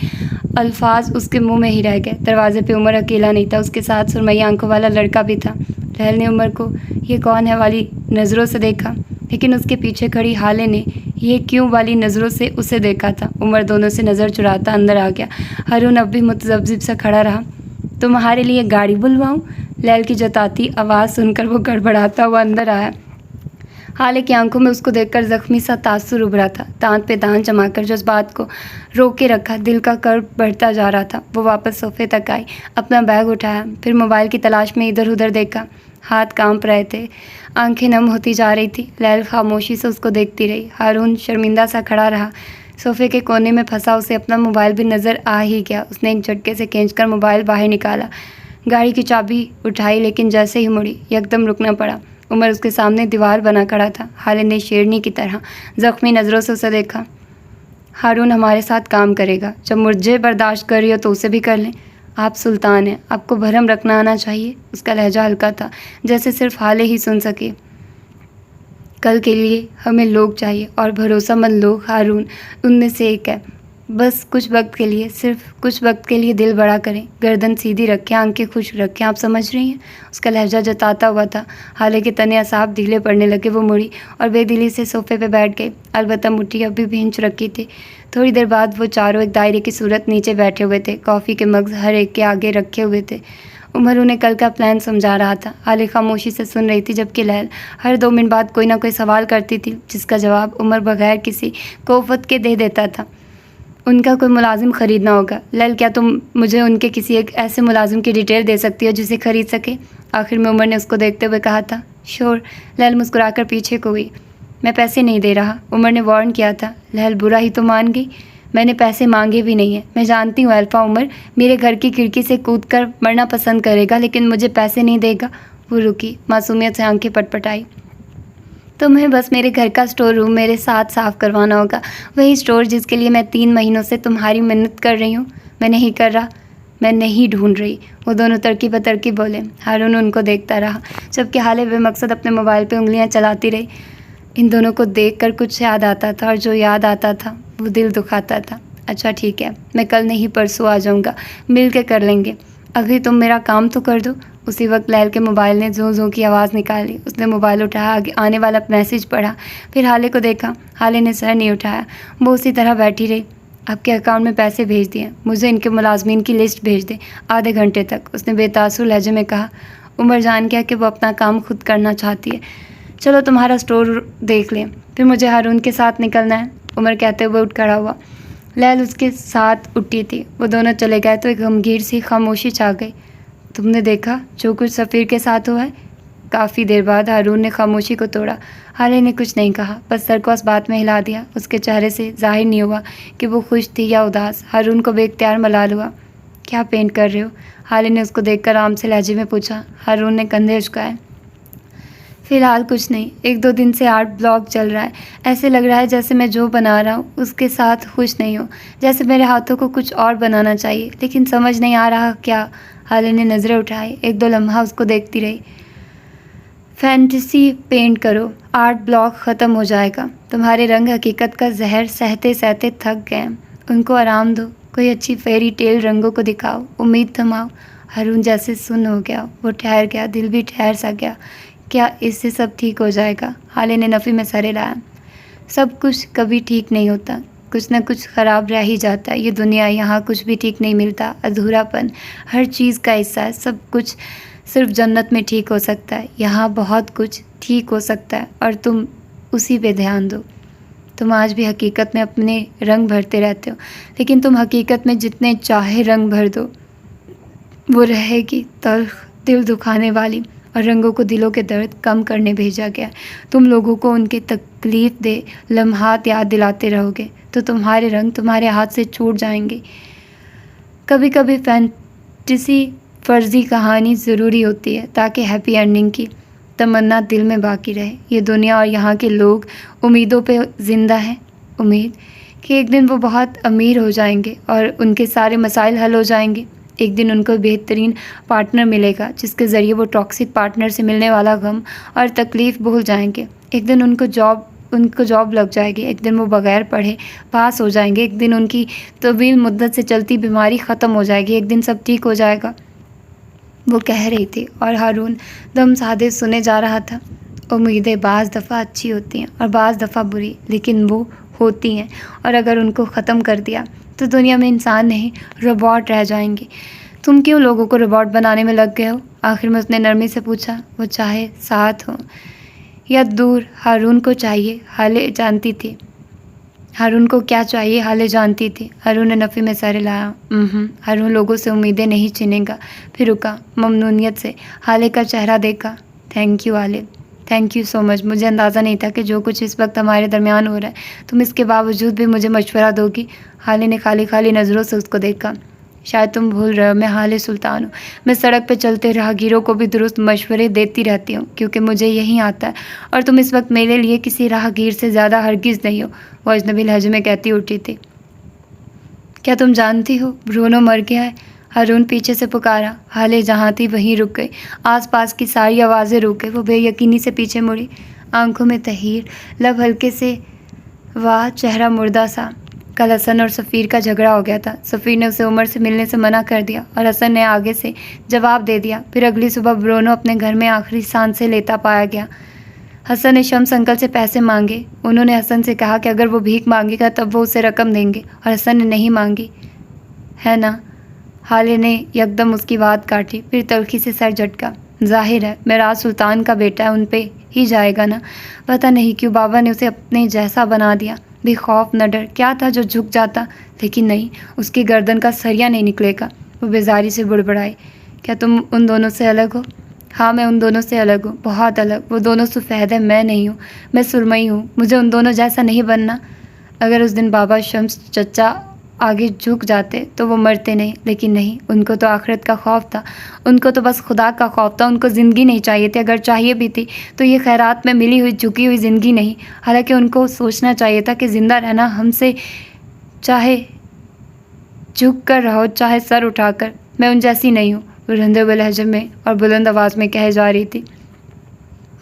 الفاظ اس کے منہ میں ہی رہ گئے۔ دروازے پہ عمر اکیلا نہیں تھا، اس کے ساتھ سرمئی آنکھوں والا لڑکا بھی تھا۔ لیل نے عمر کو یہ کون ہے والی نظروں سے دیکھا، لیکن اس کے پیچھے کھڑی ہالے نے یہ کیوں والی نظروں سے اسے دیکھا تھا۔ عمر دونوں سے نظر چراتا اندر آ گیا۔ ہارون اب بھی متذبذب سا کھڑا رہا۔ تمہارے لیے گاڑی بلواؤں؟ لیل کی جتاتی آواز سن کر وہ گڑبڑاتا ہوا اندر آیا۔ حالے کی آنکھوں میں اس کو دیکھ کر زخمی سا تاثر ابھرا تھا۔ دانت پہ دانت جما کر جذبات کو روک کے رکھا، دل کا کرب بڑھتا جا رہا تھا۔ وہ واپس صوفے تک آئی، اپنا بیگ اٹھایا، پھر موبائل کی تلاش میں ادھر ادھر دیکھا۔ ہاتھ کانپ رہے تھے، آنکھیں نم ہوتی جا رہی تھی۔ لیل خاموشی سے اس کو دیکھتی رہی۔ ہارون شرمندہ سا کھڑا رہا، صوفے کے کونے میں پھنسا۔ اسے اپنا موبائل بھی نظر آ ہی گیا۔ اس نے ایک جھٹکے سے کھینچ کر موبائل باہر نکالا، گاڑی کی چابی اٹھائی، لیکن جیسے ہی مڑی یکدم رکنا پڑا۔ عمر اس کے سامنے دیوار بنا کھڑا تھا۔ حالے نے شیرنی کی طرح زخمی نظروں سے اسے دیکھا۔ ہارون ہمارے ساتھ کام کرے گا، جب مجھے برداشت کر رہی ہو تو اسے بھی کر لیں۔ آپ سلطان ہیں، آپ کو بھرم رکھنا آنا چاہیے۔ اس کا لہجہ ہلکا تھا، جیسے صرف حالے ہی سن سکے۔ کل کے لیے ہمیں لوگ چاہیے، اور بھروسہ مند لوگ۔ ہارون ان میں سے ایک ہے۔ بس کچھ وقت کے لیے، صرف کچھ وقت کے لیے دل بڑا کریں، گردن سیدھی رکھیں، آنکھیں خشک رکھیں۔ آپ سمجھ رہی ہیں؟ اس کا لہجہ جتاتا ہوا تھا۔ حالے کے تنے اعصاب ڈھیلے پڑنے لگے۔ وہ مڑی اور بے دلی سے صوفے پہ بیٹھ گئی، البتہ مٹھی ابھی بھی ہنچ رکھی تھی۔ تھوڑی دیر بعد وہ چاروں ایک دائرے کی صورت نیچے بیٹھے ہوئے تھے، کافی کے مگز ہر ایک کے آگے رکھے ہوئے تھے۔ عمر انہیں کل کا پلان سمجھا رہا تھا۔ حالے خاموشی سے سن رہی تھی، جبکہ لیل ہر 2 منٹ بعد کوئی نہ کوئی سوال کرتی تھی، جس کا جواب عمر بغیر کسی کوفت کے دے دیتا تھا۔ ان کا کوئی ملازم خریدنا ہوگا۔ لیل، کیا تم مجھے ان کے کسی ایک ایسے ملازم کی ڈیٹیل دے سکتی ہو جسے خرید سکے؟ آخر میں عمر نے اس کو دیکھتے ہوئے کہا تھا۔ شور، لیل مسکرا کر پیچھے کو ہوئی۔ میں پیسے نہیں دے رہا، عمر نے وارن کیا تھا۔ لیل برا ہی تو مان گئی، میں نے پیسے مانگے بھی نہیں ہیں۔ میں جانتی ہوں الفا، عمر میرے گھر کی کھڑکی سے کود کر مرنا پسند کرے گا، لیکن مجھے پیسے نہیں دے گا۔ وہ رکی، معصومیت سے آنکھیں پٹ پٹائی۔ تمہیں بس میرے گھر کا اسٹور روم میرے ساتھ صاف کروانا ہوگا، وہی اسٹور جس کے لیے میں 3 مہینوں سے تمہاری منت کر رہی ہوں۔ میں نہیں کر رہا، میں نہیں ڈھونڈ رہی، وہ دونوں ترقی پر ترقی بولے۔ ہارون ان کو دیکھتا رہا، جبکہ حالے بے مقصد اپنے موبائل پہ انگلیاں چلاتی رہی۔ ان دونوں کو دیکھ کر کچھ یاد آتا تھا، اور جو یاد آتا تھا وہ دل دکھاتا تھا۔ اچھا ٹھیک ہے، میں کل نہیں پرسوں آ جاؤں گا، مل کے کر لیں گے۔ ابھی تم میرا کام تو کر دو۔ اسی وقت لیل کے موبائل نے زوں زوں کی آواز نکالی۔ اس نے موبائل اٹھایا، آگے آنے والا میسج پڑھا، پھر حالے کو دیکھا۔ حالے نے سر نہیں اٹھایا، وہ اسی طرح بیٹھی رہی۔ آپ کے اکاؤنٹ میں پیسے بھیج دیے، مجھے ان کے ملازمین کی لسٹ بھیج دیں آدھے گھنٹے تک، اس نے بے تاثر لہجے میں کہا۔ عمر جان گیا کہ وہ اپنا کام خود کرنا چاہتی ہے۔ چلو تمہارا اسٹور دیکھ لیں، پھر مجھے ہارون کے ساتھ نکلنا ہے، عمر کہتے ہوئے اٹھ کھڑا ہوا۔ لیل اس کے ساتھ اٹھی تھی۔ وہ دونوں چلے گئے تو ایک غمگین سی خاموشی چھا گئی۔ تم نے دیکھا جو کچھ سفیر کے ساتھ ہوا ہے؟ کافی دیر بعد ہارون نے خاموشی کو توڑا۔ حالے نے کچھ نہیں کہا، بس سر کو اس بات میں ہلا دیا۔ اس کے چہرے سے ظاہر نہیں ہوا کہ وہ خوش تھی یا اداس۔ ہارون کو بے اختیار ملال ہوا۔ کیا پینٹ کر رہے ہو؟ حالے نے اس کو دیکھ کر آرام سے لہجے میں پوچھا۔ ہارون نے کندھے جھکائے۔ فی الحال کچھ نہیں، 1-2 دن سے آرٹ بلاگ چل رہا ہے۔ ایسے لگ رہا ہے جیسے میں جو بنا رہا ہوں اس کے ساتھ خوش نہیں ہوں، جیسے میرے ہاتھوں کو کچھ اور بنانا چاہیے، لیکن سمجھ نہیں آ رہا کیا۔ حالے نے نظریں اٹھائی، 1-2 لمحہ اس کو دیکھتی رہی۔ فینٹیسی پینٹ کرو، آرٹ بلاگ ختم ہو جائے گا۔ تمہارے رنگ حقیقت کا زہر سہتے سہتے تھک گئے ہیں، ان کو آرام دو، کوئی اچھی فیری ٹیل رنگوں کو دکھاؤ، امید تھماؤ۔ ہارون جیسے سن ہو گیا، وہ ٹھہر گیا، دل بھی ٹھہر سا گیا۔ کیا اس سے سب ٹھیک ہو جائے گا؟ حالے نے نفی میں سر ہلایا۔ سب کچھ کبھی ٹھیک نہیں ہوتا، کچھ نہ کچھ خراب رہ ہی جاتا ہے۔ یہ دنیا، یہاں کچھ بھی ٹھیک نہیں ملتا، ادھورا پن ہر چیز کا حصہ ہے۔ سب کچھ صرف جنت میں ٹھیک ہو سکتا ہے، یہاں بہت کچھ ٹھیک ہو سکتا ہے اور تم اسی پہ دھیان دو۔ تم آج بھی حقیقت میں اپنے رنگ بھرتے رہتے ہو، لیکن تم حقیقت میں جتنے چاہے رنگ بھر دو، وہ رہے گی تلخ، دل دکھانے والی، اور رنگوں کو دلوں کے درد کم کرنے بھیجا گیا ہے۔ تم لوگوں کو ان کے تکلیف دہ لمحات یاد دلاتے رہو گے تو تمہارے رنگ تمہارے ہاتھ سے چھوٹ جائیں گے۔ کبھی کبھی فینٹیسی فرضی کہانی ضروری ہوتی ہے تاکہ ہیپی اینڈنگ کی تمنا دل میں باقی رہے۔ یہ دنیا اور یہاں کے لوگ امیدوں پہ زندہ ہیں، امید کہ ایک دن وہ بہت امیر ہو جائیں گے اور ان کے سارے مسائل حل ہو جائیں گے۔ ایک دن ان کو بہترین پارٹنر ملے گا جس کے ذریعے وہ ٹاکسک پارٹنر سے ملنے والا غم اور تکلیف بھول جائیں گے۔ ایک دن ان کو جاب لگ جائے گی، ایک دن وہ بغیر پڑھے پاس ہو جائیں گے، ایک دن ان کی طویل مدت سے چلتی بیماری ختم ہو جائے گی، ایک دن سب ٹھیک ہو جائے گا۔ وہ کہہ رہی تھی اور ہارون دم سادے سنے جا رہا تھا۔ امیدیں بعض دفعہ اچھی ہوتی ہیں اور بعض دفعہ بری، لیکن وہ ہوتی ہیں، اور اگر ان کو ختم کر دیا تو دنیا میں انسان نہیں روبوٹ رہ جائیں گے۔ تم کیوں لوگوں کو روبوٹ بنانے میں لگ گئے ہو؟ آخر میں اس نے نرمی سے پوچھا۔ وہ چاہے ساتھ ہو یا دور، ہارون کو چاہیے، حالے جانتی تھی۔ ہارون کو کیا چاہیے حالے جانتی تھی۔ ہارون نے نفی میں سر ہلایا۔ ہارون لوگوں سے امیدیں نہیں چھینے گا۔ پھر رکا، ممنونیت سے حالے کا چہرہ دیکھا۔ تھینک یو حالے، تھینک یو سو مچ۔ مجھے اندازہ نہیں تھا کہ جو کچھ اس وقت ہمارے درمیان ہو رہا ہے تم اس کے باوجود بھی مجھے مشورہ دو گی۔ حالے نے خالی خالی نظروں سے اس کو دیکھا۔ شاید تم بھول رہے ہو، میں حالے سلطان ہوں۔ میں سڑک پہ چلتے راہگیروں کو بھی درست مشورے دیتی رہتی ہوں کیونکہ مجھے یہی آتا ہے، اور تم اس وقت میرے لیے کسی راہگیر سے زیادہ ہرگز نہیں ہو، وہ اجنبی لہجے میں کہتی اٹھی تھی۔ کیا تم جانتی ہو برونو مر گیا ہے؟ ہارون پیچھے سے پکارا۔ حالے جہاں تھی وہیں رک گئی، آس پاس کی ساری آوازیں رک گئی۔ وہ بے یقینی سے پیچھے مڑی، آنکھوں میں تحیر، لب ہلکے سے واہ، چہرہ مردہ سا۔ کل حسن اور سفیر کا جھگڑا ہو گیا تھا۔ سفیر نے اسے عمر سے ملنے سے منع کر دیا اور حسن نے آگے سے جواب دے دیا۔ پھر اگلی صبح برونو اپنے گھر میں آخری سانسیں لیتا پایا گیا۔ حسن نے شمس انکل سے پیسے مانگے۔ انہوں نے حسن سے کہا کہ اگر وہ بھیک مانگے گا تب وہ اسے رقم دیں گے، اور حسن نے نہیں مانگی، ہے نا؟ حالے نے یکدم اس کی بات کاٹی، پھر تلخی سے سر جھٹکا۔ ظاہر ہے میراث سلطان کا بیٹا ہے، ان پہ ہی جائے گا نا؟ پتہ نہیں کیوں بابا نے اسے اپنے جیسا بنا دیا، بے خوف نہ ڈر، کیا تھا جو جھک جاتا؟ لیکن نہیں، اس کی گردن کا سریا نہیں نکلے گا۔ وہ بیزاری سے بڑبڑائی۔ کیا تم ان دونوں سے الگ ہو؟ ہاں میں ان دونوں سے الگ ہوں، بہت الگ۔ وہ دونوں سفید ہیں، میں نہیں ہوں، میں سرمئی ہوں۔ مجھے ان دونوں جیسا نہیں بننا۔ اگر اس دن بابا شمس چچا آگے جھک جاتے تو وہ مرتے نہیں، لیکن نہیں، ان کو تو آخرت کا خوف تھا، ان کو تو بس خدا کا خوف تھا، ان کو زندگی نہیں چاہیے تھی، اگر چاہیے بھی تھی تو یہ خیرات میں ملی ہوئی جھکی ہوئی زندگی نہیں۔ حالانکہ ان کو سوچنا چاہیے تھا کہ زندہ رہنا ہم سے چاہے جھک کر رہو چاہے سر اٹھا کر، میں ان جیسی نہیں ہوں۔ وہ رندے ہوئے لہجے میں اور بلند آواز میں کہے جا رہی تھی،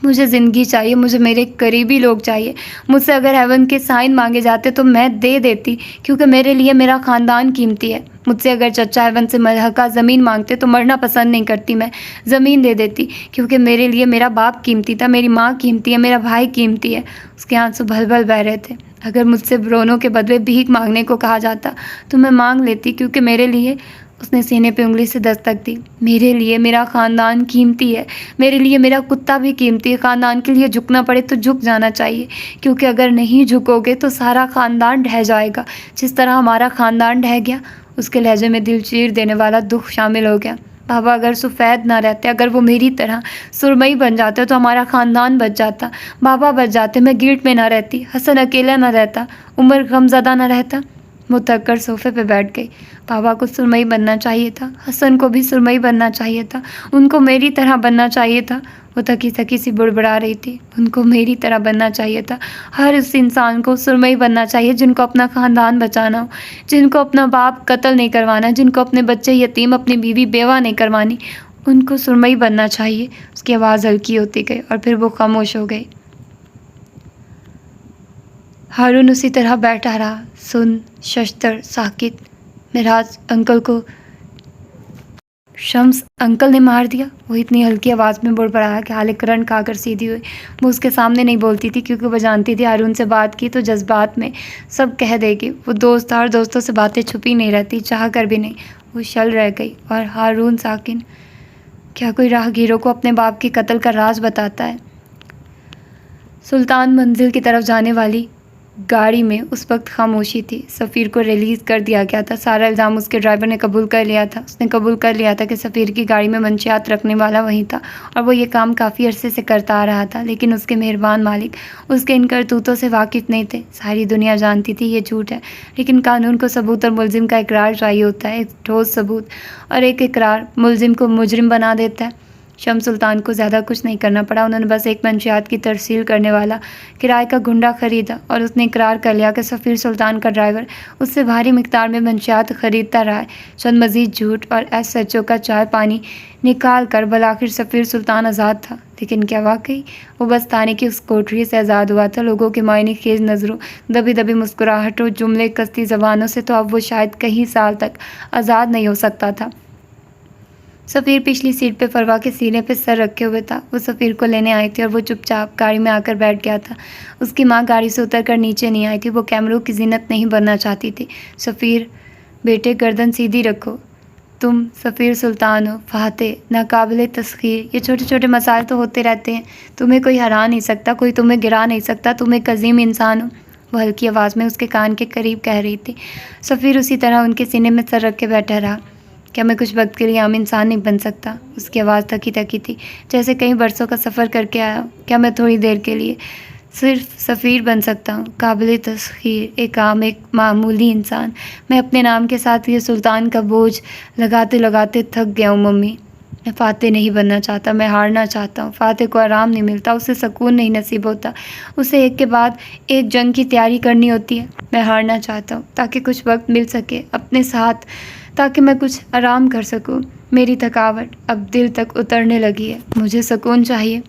مجھے زندگی چاہیے، مجھے میرے قریبی لوگ چاہیے۔ مجھ سے اگر ہیون کے سائن مانگے جاتے تو میں دے دیتی، کیونکہ میرے لیے میرا خاندان قیمتی ہے۔ مجھ سے اگر چچا ہیون سے ملحقہ زمین مانگتے تو مرنا پسند نہیں کرتی، میں زمین دے دیتی، کیونکہ میرے لیے میرا باپ قیمتی تھا، میری ماں قیمتی ہے، میرا بھائی قیمتی ہے۔ اس کے آنسو بھل بھل بہہ رہے تھے۔ اگر مجھ سے برونو کے بدلے بھیک مانگنے کو کہا جاتا تو میں مانگ لیتی، کیونکہ میرے لیے، اس نے سینے پہ انگلی سے دستک دی، میرے لیے میرا خاندان قیمتی ہے، میرے لیے میرا کتا بھی قیمتی ہے۔ خاندان کے لیے جھکنا پڑے تو جھک جانا چاہیے، کیونکہ اگر نہیں جھکو گے تو سارا خاندان ڈھہ جائے گا، جس طرح ہمارا خاندان ڈھہ گیا۔ اس کے لہجے میں دل چیر دینے والا دکھ شامل ہو گیا۔ بابا اگر سفید نہ رہتے، اگر وہ میری طرح سرمئی بن جاتے تو ہمارا خاندان بچ جاتا، بابا بچ جاتے، میں گیٹ میں نہ رہتی، حسن اکیلا نہ رہتا، عمر غم زدہ نہ رہتا۔ وہ تھک کر صوفے پہ بیٹھ گئی۔ بابا کو سرمئی بننا چاہیے تھا، حسن کو بھی سرمئی بننا چاہیے تھا، ان کو میری طرح بننا چاہیے تھا۔ وہ تھکی تھکی سی بڑبڑا رہی تھی، ان کو میری طرح بننا چاہیے تھا۔ ہر اس انسان کو سرمئی بننا چاہیے جن کو اپنا خاندان بچانا ہو، جن کو اپنا باپ قتل نہیں کروانا، جن کو اپنے بچے یتیم، اپنی بیوی بیوہ نہیں کروانی، ان کو سرمئی بننا چاہیے۔ اس کی آواز ہلکی ہوتی گئی اور پھر وہ خاموش ہو گئی۔ ہارون اسی طرح بیٹھا رہا، ششتر، ساکت۔ مہراج انکل کو شمس انکل نے مار دیا، وہ اتنی ہلکی آواز میں بڑبڑایا کہ حالے کرنٹ کھا کر سیدھی ہوئی۔ وہ اس کے سامنے نہیں بولتی تھی کیونکہ وہ جانتی تھی ہارون سے بات کی تو جذبات میں سب کہہ دے گی۔ وہ دوست تھا اور دوستوں سے باتیں چھپی نہیں رہتی، چاہ کر بھی نہیں۔ وہ شل رہ گئی۔ اور ہارون ساکن، کیا کوئی راہگیروں کو اپنے باپ کے قتل کا راز بتاتا ہے؟ سلطان منزل کی طرف جانے والی گاڑی میں اس وقت خاموشی تھی۔ سفیر کو ریلیز کر دیا گیا تھا، سارا الزام اس کے ڈرائیور نے قبول کر لیا تھا۔ اس نے قبول کر لیا تھا کہ سفیر کی گاڑی میں منشیات رکھنے والا وہی تھا اور وہ یہ کام کافی عرصے سے کرتا آ رہا تھا، لیکن اس کے مہربان مالک اس کے ان کرتوتوں سے واقف نہیں تھے۔ ساری دنیا جانتی تھی یہ جھوٹ ہے، لیکن قانون کو ثبوت اور ملزم کا اقرار چاہیے ہوتا ہے۔ ایک ٹھوس ثبوت اور ایک اقرار ملزم کو مجرم بنا دیتا ہے۔ شمس سلطان کو زیادہ کچھ نہیں کرنا پڑا، انہوں نے بس ایک منشیات کی ترسیل کرنے والا کرائے کا گنڈا خریدا اور اس نے اقرار کر لیا کہ سفیر سلطان کا ڈرائیور اس سے بھاری مقدار میں منشیات خریدتا رہا ہے۔ چند مزید جھوٹ اور ایس ایچ او کا چائے پانی نکال کر بالآخر سفیر سلطان آزاد تھا۔ لیکن کیا واقعی وہ بس تھانے کی اس کوٹری سے آزاد ہوا تھا؟ لوگوں کی معائنی خیز نظروں، دبی دبی مسکراہٹوں، جملے کستی زبانوں سے تو اب وہ شاید کئی سال تک آزاد نہیں ہو سکتا تھا۔ سفیر پچھلی سیٹ پہ فروا کے سینے پہ سر رکھے ہوئے تھا۔ وہ سفیر کو لینے آئی تھی اور وہ چپ چاپ گاڑی میں آ کر بیٹھ گیا تھا۔ اس کی ماں گاڑی سے اتر کر نیچے نہیں آئی تھی، وہ کیمروں کی زینت نہیں بننا چاہتی تھی۔ سفیر بیٹے گردن سیدھی رکھو، تم سفیر سلطان ہو، فاتح، ناقابل تسخیر۔ یہ چھوٹے چھوٹے مسائل تو ہوتے رہتے ہیں، تمہیں کوئی ہرا نہیں سکتا، کوئی تمہیں گرا نہیں سکتا، تم ایک عظیم انسان ہو۔ وہ ہلکی آواز میں اس کے کان کے قریب کہہ رہی تھی۔ سفیر اسی طرح ان کے سینے میں سر رکھ کے بیٹھا رہا۔ کیا میں کچھ وقت کے لیے عام انسان نہیں بن سکتا؟ اس کی آواز تھکی تھکی تھی، جیسے کئی برسوں کا سفر کر کے آیا ہوں۔ کیا میں تھوڑی دیر کے لیے صرف سفیر بن سکتا ہوں؟ قابل تسخیر، ایک عام، ایک معمولی انسان۔ میں اپنے نام کے ساتھ یہ سلطان کا بوجھ لگاتے لگاتے تھک گیا ہوں ممی۔ میں فاتح نہیں بننا چاہتا، میں ہارنا چاہتا ہوں۔ فاتح کو آرام نہیں ملتا، اسے سکون نہیں نصیب ہوتا، اسے ایک کے بعد ایک جنگ کی تیاری کرنی ہوتی ہے۔ میں ہارنا چاہتا ہوں تاکہ کچھ وقت مل سکے اپنے ساتھ، تاکہ میں کچھ آرام کر سکوں۔ میری تھکاوٹ اب دل تک اترنے لگی ہے، مجھے سکون چاہیے۔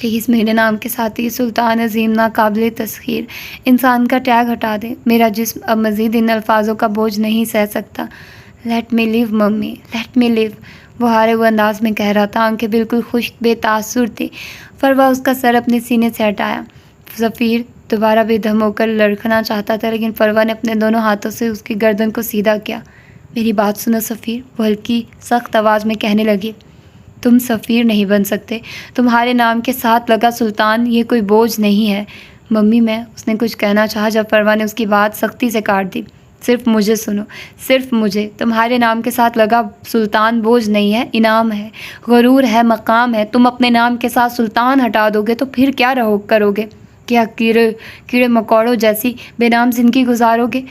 پلیز میرے نام کے ساتھ یہ سلطان عظیم، ناقابل تسخیر انسان کا ٹیگ ہٹا دے۔ میرا جسم اب مزید ان الفاظوں کا بوجھ نہیں سہ سکتا۔ لیٹ می لیو ممی، لیٹ می لیو، وہ ہارے ہوئے انداز میں کہہ رہا تھا۔ آنکھیں بالکل خشک بے تاثر تھی۔ فروا اس کا سر اپنے سینے سے ہٹایا۔ سفیر دوبارہ بے دم ہو کر لڑکھنا چاہتا تھا، لیکن فروا نے اپنے دونوں ہاتھوں سے اس کی گردن کو سیدھا کیا۔ میری بات سنو سفیر، وہ ہلکی سخت آواز میں کہنے لگی۔ تم سفیر نہیں بن سکتے، تمہارے نام کے ساتھ لگا سلطان یہ کوئی بوجھ نہیں ہے۔ ممی میں، اس نے کچھ کہنا چاہا جب فروا نے اس کی بات سختی سے کاٹ دی۔ صرف مجھے سنو، صرف مجھے۔ تمہارے نام کے ساتھ لگا سلطان بوجھ نہیں ہے، انعام ہے، غرور ہے، مقام ہے۔ تم اپنے نام کے ساتھ سلطان ہٹا دو گے تو پھر کیا کرو گے؟ کیا کیڑے مکوڑوں جیسی بے نام زندگی گزارو گے؟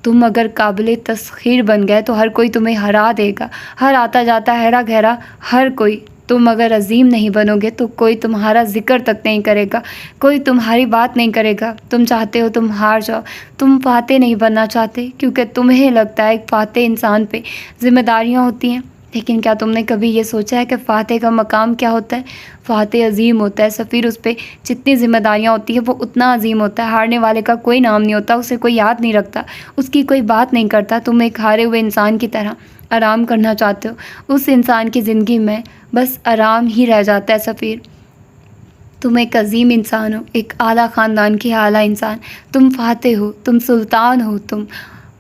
تم اگر قابل تسخیر بن گئے تو ہر کوئی تمہیں ہرا دے گا، ہر آتا جاتا ہیرا گہرا ہر کوئی۔ تم اگر عظیم نہیں بنو گے تو کوئی تمہارا ذکر تک نہیں کرے گا، کوئی تمہاری بات نہیں کرے گا۔ تم چاہتے ہو تم ہار جاؤ، تم فاتح نہیں بننا چاہتے کیونکہ تمہیں لگتا ہے ایک فاتح انسان پہ ذمہ داریاں ہوتی ہیں۔ لیکن کیا تم نے کبھی یہ سوچا ہے کہ فاتح کا مقام کیا ہوتا ہے؟ فاتح عظیم ہوتا ہے سفیر، اس پہ جتنی ذمہ داریاں ہوتی ہیں وہ اتنا عظیم ہوتا ہے۔ ہارنے والے کا کوئی نام نہیں ہوتا، اسے کوئی یاد نہیں رکھتا، اس کی کوئی بات نہیں کرتا۔ تم ایک ہارے ہوئے انسان کی طرح آرام کرنا چاہتے ہو، اس انسان کی زندگی میں بس آرام ہی رہ جاتا ہے سفیر۔ تم ایک عظیم انسان ہو، ایک اعلیٰ خاندان کی اعلیٰ انسان، تم فاتح ہو، تم سلطان ہو، تم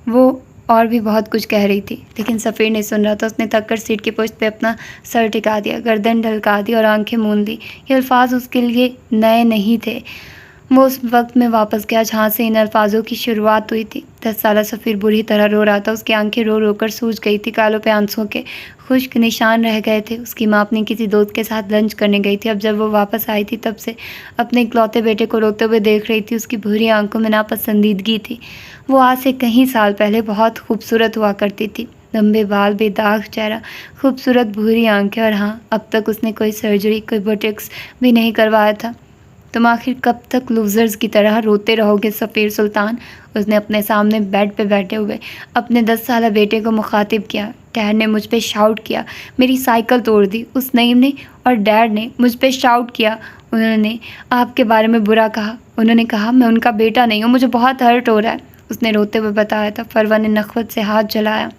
وہ اور بھی بہت کچھ کہہ رہی تھی، لیکن سفیر نہیں سن رہا تھا۔ اس نے تھک کر سیٹ کی پشت پہ اپنا سر ٹکا دیا، گردن ڈھلکا دی اور آنکھیں موند لی۔ یہ الفاظ اس کے لیے نئے نہیں تھے، وہ اس وقت میں واپس گیا جہاں سے ان الفاظوں کی شروعات ہوئی تھی۔ 10 سالہ سفیر بری طرح رو رہا تھا، اس کی آنکھیں رو رو کر سوج گئی تھی، گالوں پہ آنسوؤں کے خشک نشان رہ گئے تھے۔ اس کی ماں اپنی کسی دوست کے ساتھ لنچ کرنے گئی تھی۔ اب جب وہ واپس آئی تھی تب سے اپنے اکلوتے بیٹے کو روتے ہوئے دیکھ رہی تھی۔ اس کی بھوری آنکھوں میں ناپسندیدگی تھی۔ وہ آج سے کئی سال پہلے بہت خوبصورت ہوا کرتی تھی، لمبے بال، بے داغ چہرہ، خوبصورت بھوری آنکھیں، اور ہاں، اب تک اس نے کوئی سرجری، کوئی بوٹیکس بھی نہیں کروایا تھا۔ تم آخر کب تک لوزرز کی طرح روتے رہو گے سفیر سلطان؟ اس نے اپنے سامنے بیڈ پہ بیٹھے ہوئے اپنے 10 سالہ بیٹے کو مخاطب کیا۔ ڈیڈ نے مجھ پہ شاؤٹ کیا، میری سائیکل توڑ دی، اس نعیم نے اور ڈیڈ نے مجھ پہ شاؤٹ کیا، انہوں نے آپ کے بارے میں برا کہا، انہوں نے کہا میں ان کا بیٹا نہیں ہوں، مجھے بہت ہرٹ ہو رہا ہے، اس نے روتے ہوئے بتایا تھا۔ فروہ نے نخوت سے ہاتھ جلایا۔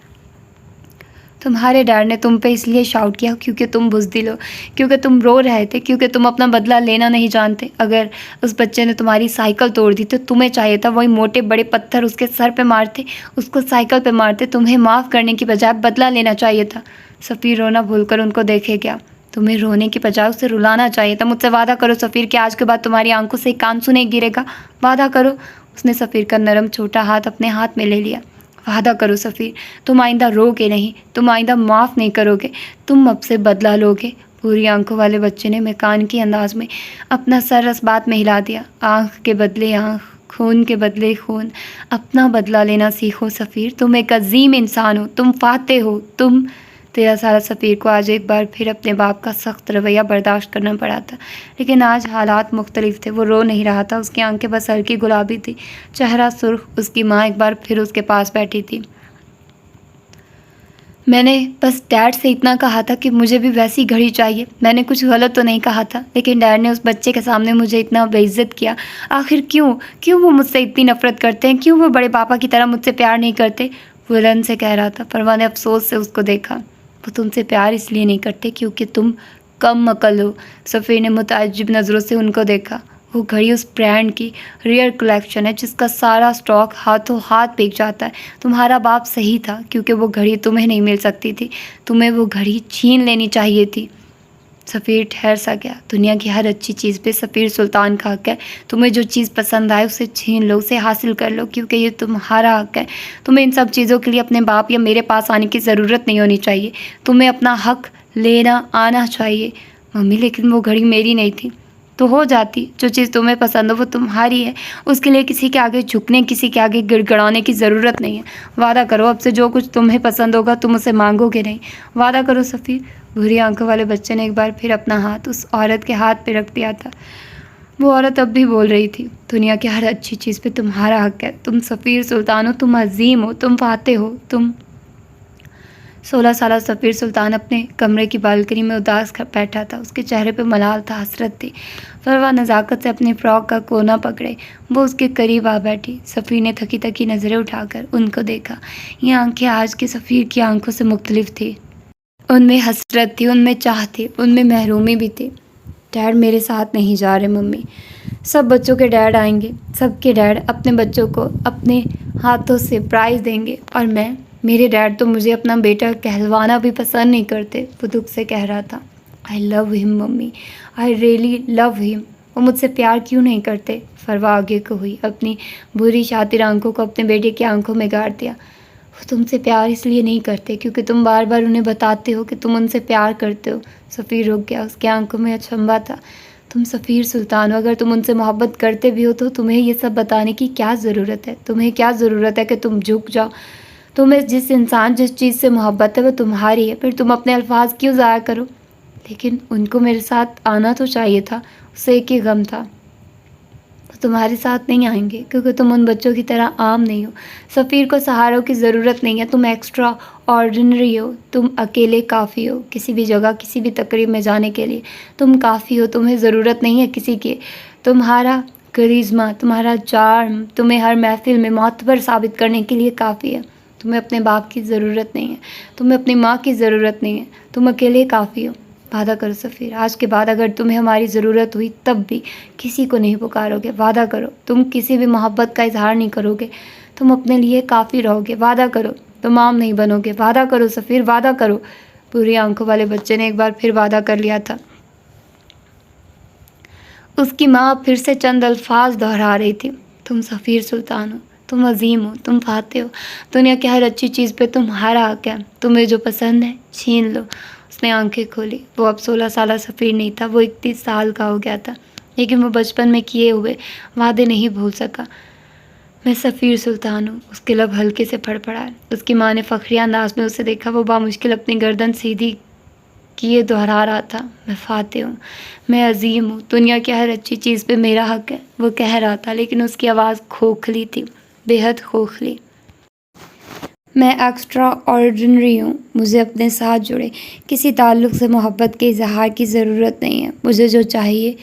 تمہارے ڈیڈ نے تم پہ اس لیے شاؤٹ کیا کیونکہ تم بزدل ہو، کیونکہ تم رو رہے تھے، کیونکہ تم اپنا بدلہ لینا نہیں جانتے۔ اگر اس بچے نے تمہاری سائیکل توڑ دی تو تمہیں چاہیے تھا وہی موٹے بڑے پتھر اس کے سر پہ مارتے، اس کو سائیکل پہ مارتے، تمہیں معاف کرنے کی بجائے بدلہ لینا چاہیے تھا۔ سفیر رونا بھول کر ان کو دیکھے گیا۔ تمہیں رونے کی بجائے اسے رلانا چاہیے تھا۔ مجھ سے وعدہ کرو سفیر کہ آج کے بعد تمہاری آنکھوں سے ایک آنسو نہیں گرے گا، وعدہ کرو۔ اس نے سفیر کا نرم چھوٹا ہاتھ اپنے ہاتھ میں لے لیا۔ وعدہ کرو سفیر، تم آئندہ رو گے نہیں، تم آئندہ معاف نہیں کرو گے، تم اب سے بدلہ لو گے۔ پوری آنکھوں والے بچے نے میکانیکی انداز میں اپنا سر اس بات میں ہلا دیا۔ آنکھ کے بدلے آنکھ، خون کے بدلے خون، اپنا بدلہ لینا سیکھو سفیر، تم ایک عظیم انسان ہو، تم فاتح ہو، تم 13 سالہ سفیر کو آج ایک بار پھر اپنے باپ کا سخت رویہ برداشت کرنا پڑا تھا، لیکن آج حالات مختلف تھے۔ وہ رو نہیں رہا تھا، اس کی آنکھیں بس ہلکی گلابی تھی، چہرہ سرخ۔ اس کی ماں ایک بار پھر اس کے پاس بیٹھی تھی۔ میں نے بس ڈیڈ سے اتنا کہا تھا کہ مجھے بھی ویسی گھڑی چاہیے، میں نے کچھ غلط تو نہیں کہا تھا، لیکن ڈیڈ نے اس بچے کے سامنے مجھے اتنا بے عزت کیا۔ آخر کیوں وہ مجھ سے اتنی نفرت کرتے ہیں؟ کیوں وہ بڑے پاپا کی طرح مجھ سے پیار نہیں کرتے؟ وہ رن سے کہہ رہا تھا۔ پروہ نے افسوس سے اس کو دیکھا۔ وہ تم سے پیار اس لیے نہیں کرتے کیونکہ تم کم عقل ہو۔ سفیر نے متعجب نظروں سے ان کو دیکھا۔ وہ گھڑی اس برانڈ کی ریئر کلیکشن ہے جس کا سارا سٹاک ہاتھوں ہاتھ بک جاتا ہے۔ تمہارا باپ صحیح تھا کیونکہ وہ گھڑی تمہیں نہیں مل سکتی تھی، تمہیں وہ گھڑی چھین لینی چاہیے تھی۔ سفیر ٹھہر سا گیا۔ دنیا کی ہر اچھی چیز پہ سفیر سلطان کا حق ہے۔ تمہیں جو چیز پسند آئے اسے چھین لو، اسے حاصل کر لو، کیونکہ یہ تمہارا حق ہے۔ تمہیں ان سب چیزوں کے لیے اپنے باپ یا میرے پاس آنے کی ضرورت نہیں ہونی چاہیے۔ تمہیں اپنا حق لینا آنا چاہیے۔ ممی لیکن وہ گھڑی میری نہیں تھی۔ تو ہو جاتی، جو چیز تمہیں پسند ہو وہ تمہاری ہے، اس کے لیے کسی کے آگے جھکنے، کسی کے آگے گڑ گڑانے کی ضرورت نہیں ہے۔ وعدہ کرو اب سے جو کچھ تمہیں پسند ہوگا تم اسے مانگو گے نہیں، وعدہ کرو سفیر۔ بھوری آنکھوں والے بچے نے ایک بار پھر اپنا ہاتھ اس عورت کے ہاتھ پہ رکھ دیا تھا۔ وہ عورت اب بھی بول رہی تھی، دنیا کی ہر اچھی چیز پہ تمہارا حق ہے، تم سفیر سلطان ہو، تم عظیم ہو، تم فاتح ہو، تم 16 سالہ سفیر سلطان اپنے کمرے کی بالکنی میں اداس بیٹھا تھا۔ اس کے چہرے پہ ملال تھا، حسرت تھی۔ فروہ نزاکت سے اپنی فراک کا کونا پکڑے وہ اس کے قریب آ بیٹھی۔ سفیر نے تھکی تھکی نظریں اٹھا کر ان کو دیکھا۔ یہ آنکھیں آج کے سفیر کی آنکھوں سے مختلف تھی۔ ان میں حسرت تھی، ان میں چاہ تھی، ان میں محرومی بھی تھی۔ ڈیڈ میرے ساتھ نہیں جا رہے ممی، سب بچوں کے ڈیڈ آئیں گے، سب کے ڈیڈ اپنے بچوں کو اپنے ہاتھوں سے پرائز دیں گے، اور میرے ڈیڈ تو مجھے اپنا بیٹا کہلوانا بھی پسند نہیں کرتے۔ وہ دکھ سے کہہ رہا تھا، آئی لو ہم ممی، آئی ریئلی لو ہم۔ وہ مجھ سے پیار کیوں نہیں کرتے؟ فروہ آگے کو ہوئی، اپنی بری شاطر آنکھوں کو اپنے بیٹے کی آنکھوں میں گاڑ دیا۔ وہ تم سے پیار اس لیے نہیں کرتے کیونکہ تم بار بار انہیں بتاتے ہو کہ تم ان سے پیار کرتے ہو۔ سفیر رک گیا، اس کی آنکھوں میں اچنبھا تھا۔ تم سفیر سلطان ہو، اگر تم ان سے محبت کرتے بھی ہو تو تمہیں یہ سب بتانے کی کیا ضرورت ہے؟ تمہیں کیا ضرورت ہے کہ تم جھک جاؤ؟ تمہیں جس چیز سے محبت ہے وہ تمہاری ہے، پھر تم اپنے الفاظ کیوں ضائع کرو؟ لیکن ان کو میرے ساتھ آنا تو چاہیے تھا، اسے ایک ہی غم تھا۔ وہ تمہارے ساتھ نہیں آئیں گے کیونکہ تم ان بچوں کی طرح عام نہیں ہو۔ سفیر کو سہاروں کی ضرورت نہیں ہے، تم ایکسٹرا آرڈنری ہو، تم اکیلے کافی ہو، کسی بھی جگہ کسی بھی تقریب میں جانے کے لیے تم کافی ہو، تمہیں ضرورت نہیں ہے کسی کی۔ تمہارا کرشمہ، تمہارا چارم تمہیں ہر محفل میں معتبر ثابت کرنے کے لیے کافی ہے۔ تمہیں اپنے باپ کی ضرورت نہیں ہے، تمہیں اپنی ماں کی ضرورت نہیں ہے، تم اکیلے کافی ہو۔ وعدہ کرو سفیر، آج کے بعد اگر تمہیں ہماری ضرورت ہوئی تب بھی کسی کو نہیں پکارو گے۔ وعدہ کرو تم کسی بھی محبت کا اظہار نہیں کرو گے، تم اپنے لیے کافی رہو گے۔ وعدہ کرو تم عام نہیں بنو گے۔ وعدہ کرو سفیر، وعدہ کرو۔ پوری آنکھوں والے بچے نے ایک بار پھر وعدہ کر لیا تھا۔ اس کی ماں پھر سے چند الفاظ دہرا رہی تھی، تم سفیر سلطان ہو، تم عظیم ہو، تم فاتح ہو، دنیا کی ہر اچھی چیز پہ تمہارا حق ہے، تمہیں جو پسند ہے چھین لو۔ اس نے آنکھیں کھولی۔ وہ اب 16 سالہ سفیر نہیں تھا، وہ 31 سال کا ہو گیا تھا، لیکن وہ بچپن میں کیے ہوئے وعدے نہیں بھول سکا۔ میں سفیر سلطان ہوں، اس کے لب ہلکے سے پھڑپڑائے۔ اس کی ماں نے فخریہ انداز میں اسے دیکھا۔ وہ بامشکل اپنی گردن سیدھی کیے دہرا رہا تھا، میں فاتح ہوں، میں عظیم ہوں، دنیا کی ہر اچھی چیز پہ میرا حق ہے۔ وہ کہہ رہا تھا، لیکن اس کی آواز کھوکھلی تھی، بے حد کھوکھلی۔ میں ایکسٹرا آرڈنری ہوں، مجھے اپنے ساتھ جڑے کسی تعلق سے محبت کے اظہار کی ضرورت نہیں ہے۔ مجھے جو چاہیے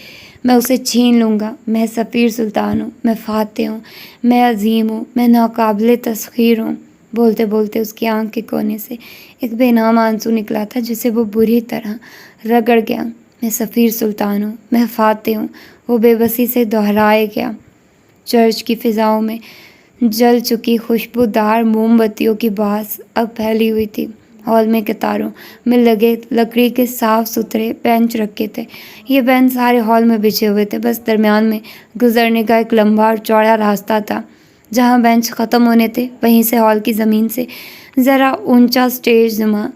میں اسے چھین لوں گا۔ میں سفیر سلطان ہوں، میں فاتح ہوں، میں عظیم ہوں، میں ناقابل تسخیر ہوں۔ بولتے بولتے اس کی آنکھ کے کونے سے ایک بے نام آنسو نکلا تھا جسے وہ بری طرح رگڑ گیا۔ میں سفیر سلطان ہوں، میں فاتح ہوں، وہ بے بسی سے دہرائے گیا۔ چرچ کی فضاؤں میں جل چکی خوشبودار موم بتیوں کی باس اب پھیلی ہوئی تھی۔ ہال میں قطاروں میں لگے لکڑی کے صاف ستھرے بینچ رکھے تھے۔ یہ بینچ سارے ہال میں بچھے ہوئے تھے، بس درمیان میں گزرنے کا ایک لمبا اور چوڑا راستہ تھا۔ جہاں بینچ ختم ہونے تھے وہیں سے ہال کی زمین سے ذرا اونچا سٹیج نما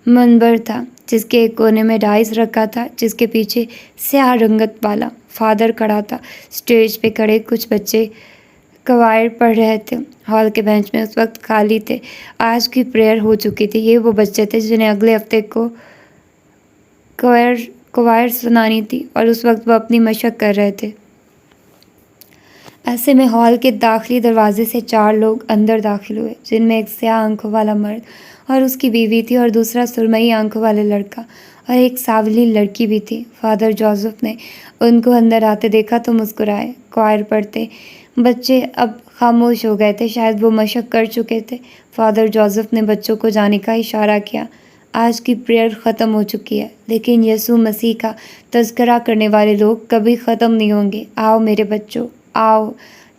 منبر تھا، جس کے ایک کونے میں ڈائس رکھا تھا، جس کے پیچھے سیاہ رنگت والا فادر کھڑا تھا۔ سٹیج پہ کھڑے کچھ بچے قواعد پڑھ رہے تھے۔ ہال کے بینچ میں اس وقت خالی تھے۔ آج کی پریئر ہو چکی تھی۔ یہ وہ بچے تھے جنہیں اگلے ہفتے کو قواعد سنانی تھی، اور اس وقت وہ اپنی مشق کر رہے تھے۔ ایسے میں ہال کے داخلی دروازے سے 4 لوگ اندر داخل ہوئے، جن میں ایک سیاہ آنکھوں والا مرد اور اس کی بیوی تھی، اور دوسرا سرمئی آنکھوں والا لڑکا اور ایک سانولی لڑکی بھی تھی۔ فادر جوزف نے ان کو اندر آتے دیکھا تو مسکرائے۔ قواعد پڑھتے بچے اب خاموش ہو گئے تھے، شاید وہ مشق کر چکے تھے۔ فادر جوزف نے بچوں کو جانے کا اشارہ کیا۔ آج کی پریئر ختم ہو چکی ہے، لیکن یسوع مسیح کا تذکرہ کرنے والے لوگ کبھی ختم نہیں ہوں گے۔ آؤ میرے بچوں، آؤ۔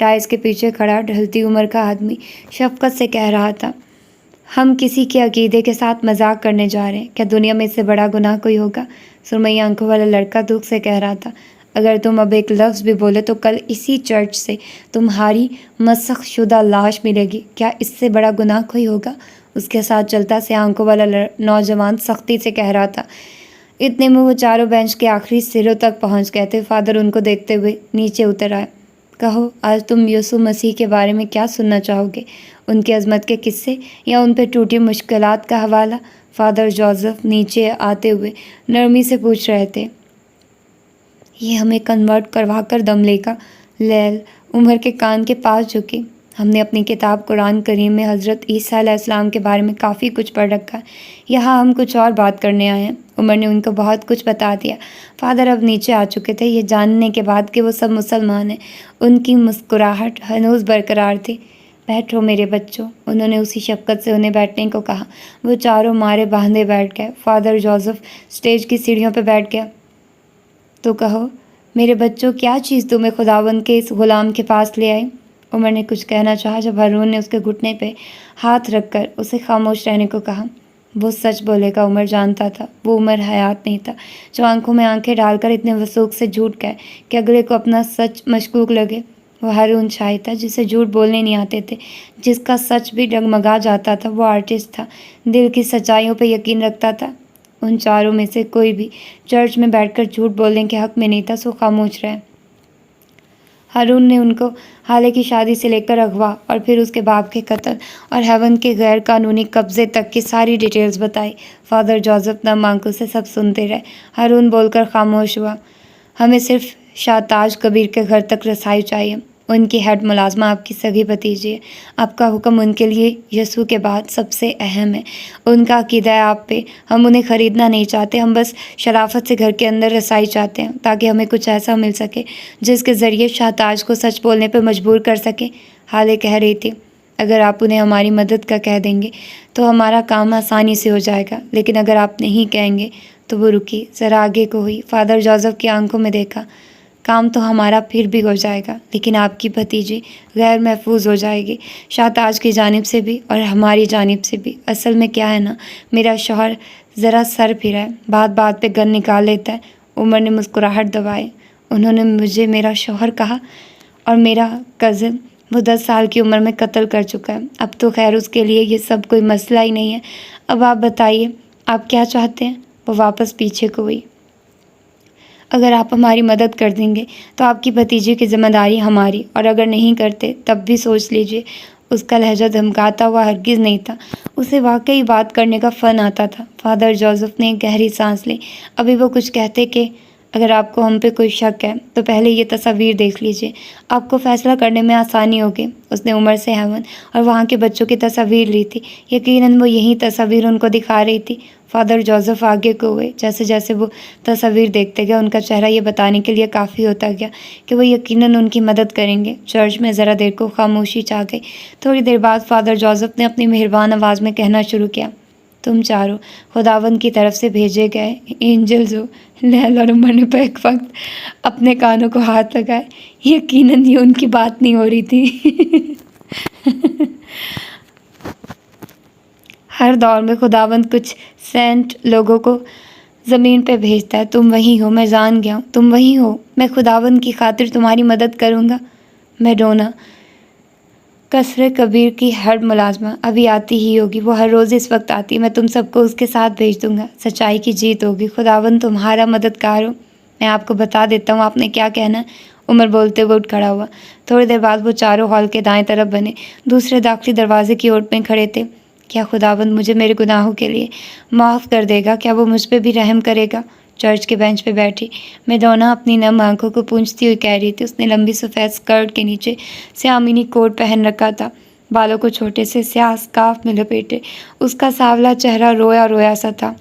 ڈائس کے پیچھے کھڑا ڈھلتی عمر کا آدمی شفقت سے کہہ رہا تھا، ہم کسی کے عقیدے کے ساتھ مذاق کرنے جا رہے ہیں۔ کیا دنیا میں اس سے بڑا گناہ کوئی ہوگا؟ سرمئی آنکھوں والا لڑکا دکھ سے کہہ رہا تھا، اگر تم اب ایک لفظ بھی بولے تو کل اسی چرچ سے تمہاری مسخ شدہ لاش ملے گی۔ کیا اس سے بڑا گناہ کوئی ہوگا؟ اس کے ساتھ چلتا سیاہ آنکھوں والا نوجوان سختی سے کہہ رہا تھا۔ اتنے میں وہ چاروں بینچ کے آخری سروں تک پہنچ گئے تھے۔ فادر ان کو دیکھتے ہوئے نیچے اتر آئے۔ کہو، آج تم یسوع مسیح کے بارے میں کیا سننا چاہو گے؟ ان کی عظمت کے قصے یا ان پہ ٹوٹی مشکلات کا حوالہ؟ فادر جوزف نیچے آتے ہوئے نرمی سے پوچھ رہے تھے۔ یہ ہمیں کنورٹ کروا کر دم لے گا۔ لیل عمر کے کان کے پاس جھکی۔ ہم نے اپنی کتاب قرآن کریم میں حضرت عیسیٰ علیہ السلام کے بارے میں کافی کچھ پڑھ رکھا ہے، یہاں ہم کچھ اور بات کرنے آئے ہیں۔ عمر نے ان کو بہت کچھ بتا دیا۔ فادر اب نیچے آ چکے تھے، یہ جاننے کے بعد کہ وہ سب مسلمان ہیں۔ ان کی مسکراہٹ ہنوز برقرار تھی۔ بیٹھو میرے بچوں، انہوں نے اسی شفقت سے انہیں بیٹھنے کو کہا۔ وہ چاروں مارے باندھے بیٹھ گئے۔ فادر جوزف سٹیج کی سیڑھیوں پہ بیٹھ گیا۔ تو کہو میرے بچوں، کیا چیز تمہیں خداوند کے اس غلام کے پاس لے آئی؟ عمر نے کچھ کہنا چاہا جب ہارون نے اس کے گھٹنے پہ ہاتھ رکھ کر اسے خاموش رہنے کو کہا۔ وہ سچ بولے گا، عمر جانتا تھا۔ وہ عمر حیات نہیں تھا جو آنکھوں میں آنکھیں ڈال کر اتنے وثوق سے جھوٹ کہے کہ اگلے کو اپنا سچ مشکوک لگے۔ وہ ہارون شاہد تھا جسے جھوٹ بولنے نہیں آتے تھے، جس کا سچ بھی ڈگمگا جاتا تھا۔ وہ آرٹسٹ تھا، دل کی سچائیوں پہ یقین رکھتا تھا۔ ان چاروں میں سے کوئی بھی چرچ میں بیٹھ کر جھوٹ بولنے کے حق میں نہیں تھا، سو خاموش رہے۔ ہارون نے ان کو حالے کی شادی سے لے کر اغوا اور پھر اس کے باپ کے قتل اور ہیون کے غیر قانونی قبضے تک کی ساری ڈیٹیلز بتائی۔ فادر جوزف نم آنکھوں سے سب سنتے رہے۔ ہارون بول کر خاموش ہوا۔ ہمیں صرف شاہ تاج کبیر کے گھر تک رسائی چاہیے۔ ان کی ہیڈ ملازمہ آپ کی سگی بھتیجی ہے۔ آپ کا حکم ان کے لیے یسوع کے بعد سب سے اہم ہے۔ ان کا عقیدہ ہے آپ پہ۔ ہم انہیں خریدنا نہیں چاہتے، ہم بس شرافت سے گھر کے اندر رسائی چاہتے ہیں تاکہ ہمیں کچھ ایسا مل سکے جس کے ذریعے شاہ تاج کو سچ بولنے پہ مجبور کر سکیں۔ حالے کہہ رہی تھی، اگر آپ انہیں ہماری مدد کا کہہ دیں گے تو ہمارا کام آسانی سے ہو جائے گا، لیکن اگر آپ نہیں کہیں گے تو وہ رکی، ذرا آگے کو ہوئی، فادر جوزف کی آنکھوں میں دیکھا۔ کام تو ہمارا پھر بھی ہو جائے گا، لیکن آپ کی بھتیجی غیر محفوظ ہو جائے گی، شاہ تاج کی جانب سے بھی اور ہماری جانب سے بھی۔ اصل میں کیا ہے نا، میرا شوہر ذرا سر پھرا ہے، بات بات پہ گن نکال لیتا ہے۔ عمر نے مسکراہٹ دبائی۔ انہوں نے مجھے میرا شوہر کہا اور میرا کزن وہ 10 سال کی عمر میں قتل کر چکا ہے۔ اب تو خیر اس کے لیے یہ سب کوئی مسئلہ ہی نہیں ہے۔ اب آپ بتائیے آپ کیا چاہتے ہیں؟ وہ واپس پیچھے کو ہوئی۔ اگر آپ ہماری مدد کر دیں گے تو آپ کی بھتیجی کی ذمہ داری ہماری، اور اگر نہیں کرتے تب بھی سوچ لیجئے۔ اس کا لہجہ دھمکاتا ہوا ہرگز نہیں تھا، اسے واقعی بات کرنے کا فن آتا تھا۔ فادر جوزف نے ایک گہری سانس لی۔ ابھی وہ کچھ کہتے کہ اگر آپ کو ہم پہ کوئی شک ہے تو پہلے یہ تصاویر دیکھ لیجئے، آپ کو فیصلہ کرنے میں آسانی ہوگی۔ اس نے عمر سے ہیون اور وہاں کے بچوں کی تصاویر لی تھی، یقیناً وہ یہی تصاویر ان کو دکھا رہی تھی۔ فادر جوزف آگے کو ہوئے۔ جیسے جیسے وہ تصاویر دیکھتے گئے ان کا چہرہ یہ بتانے کے لیے کافی ہوتا گیا کہ وہ یقیناً ان کی مدد کریں گے۔ چرچ میں ذرا دیر کو خاموشی چھا گئی۔ تھوڑی دیر بعد فادر جوزف نے اپنی مہربان آواز میں کہنا شروع کیا، تم چاروں خداوند کی طرف سے بھیجے گئے اینجلز ہو۔ لیل اور عمر نے بیک وقت اپنے کانوں کو ہاتھ لگائے۔ یقیناً یہ ان کی بات نہیں ہو رہی تھی۔ ہر دور میں خداوند کچھ سینٹ لوگوں کو زمین پہ بھیجتا ہے۔ تم وہی ہو، میں جان گیا ہوں تم وہی ہو۔ میں خداوند کی خاطر تمہاری مدد کروں گا۔ میڈونا قصر کبیر کی ہیڈ ملازمہ ابھی آتی ہی ہوگی، وہ ہر روز اس وقت آتی، میں تم سب کو اس کے ساتھ بھیج دوں گا۔ سچائی کی جیت ہوگی، خداوند تمہارا مددگار ہو۔ میں آپ کو بتا دیتا ہوں آپ نے کیا کہنا ہے۔ عمر بولتے ہوئے اٹھ کھڑا ہوا۔ تھوڑی دیر بعد وہ چاروں ہال کے دائیں طرف بنے دوسرے داخلی دروازے کی اوٹ میں کھڑے تھے۔ کیا خداوند مجھے میرے گناہوں کے لیے معاف کر دے گا؟ کیا وہ مجھ پہ بھی رحم کرے گا؟ چرچ کے بینچ پہ بیٹھی میڈونا اپنی نم آنکھوں کو پونچھتی ہوئی کہہ رہی تھی۔ اس نے لمبی سفید اسکرٹ کے نیچے سیاہ منی کوٹ پہن رکھا تھا، بالوں کو چھوٹے سے سیاہ اسکارف میں لپیٹے اس کا سانولا چہرہ رویا رویا سا تھا۔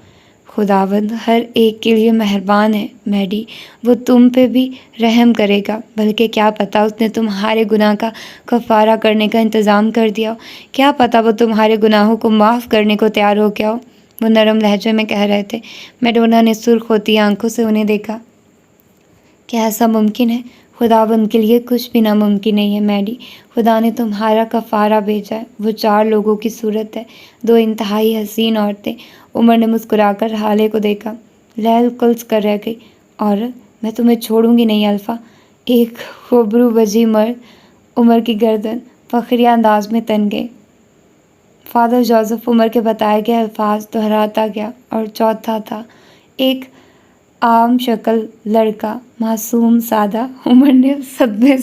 خداوند ہر ایک کے لیے مہربان ہے میڈی، وہ تم پہ بھی رحم کرے گا، بلکہ کیا پتہ اس نے تمہارے گناہ کا کفارہ کرنے کا انتظام کر دیا ہو، کیا پتہ وہ تمہارے گناہوں کو معاف کرنے کو تیار ہو گیا ہو، وہ نرم لہجے میں کہہ رہے تھے۔ میڈونا نے سرخ ہوتی آنکھوں سے انہیں دیکھا۔ کیا ایسا ممکن ہے؟ خداوند کے لیے کچھ بھی ناممکن نہیں ہے میڈی، خدا نے تمہارا کفارہ بھیجا ہے۔ وہ 4 لوگوں کی صورت ہے، 2 انتہائی حسین عورتیں۔ عمر نے مسکرا کر حالے کو دیکھا۔ لیل کلس کر رہ گئی۔ عورت، میں تمہیں چھوڑوں گی نہیں الفا، ایک خوبرو وجی مرد۔ عمر کی گردن فخریہ انداز میں تن گئی۔ فادر جوزف عمر کے بتائے گئے الفاظ دہراتا گیا، اور چوتھا تھا ایک عام شکل لڑکا، معصوم سادہ۔ ہارون نے صدمے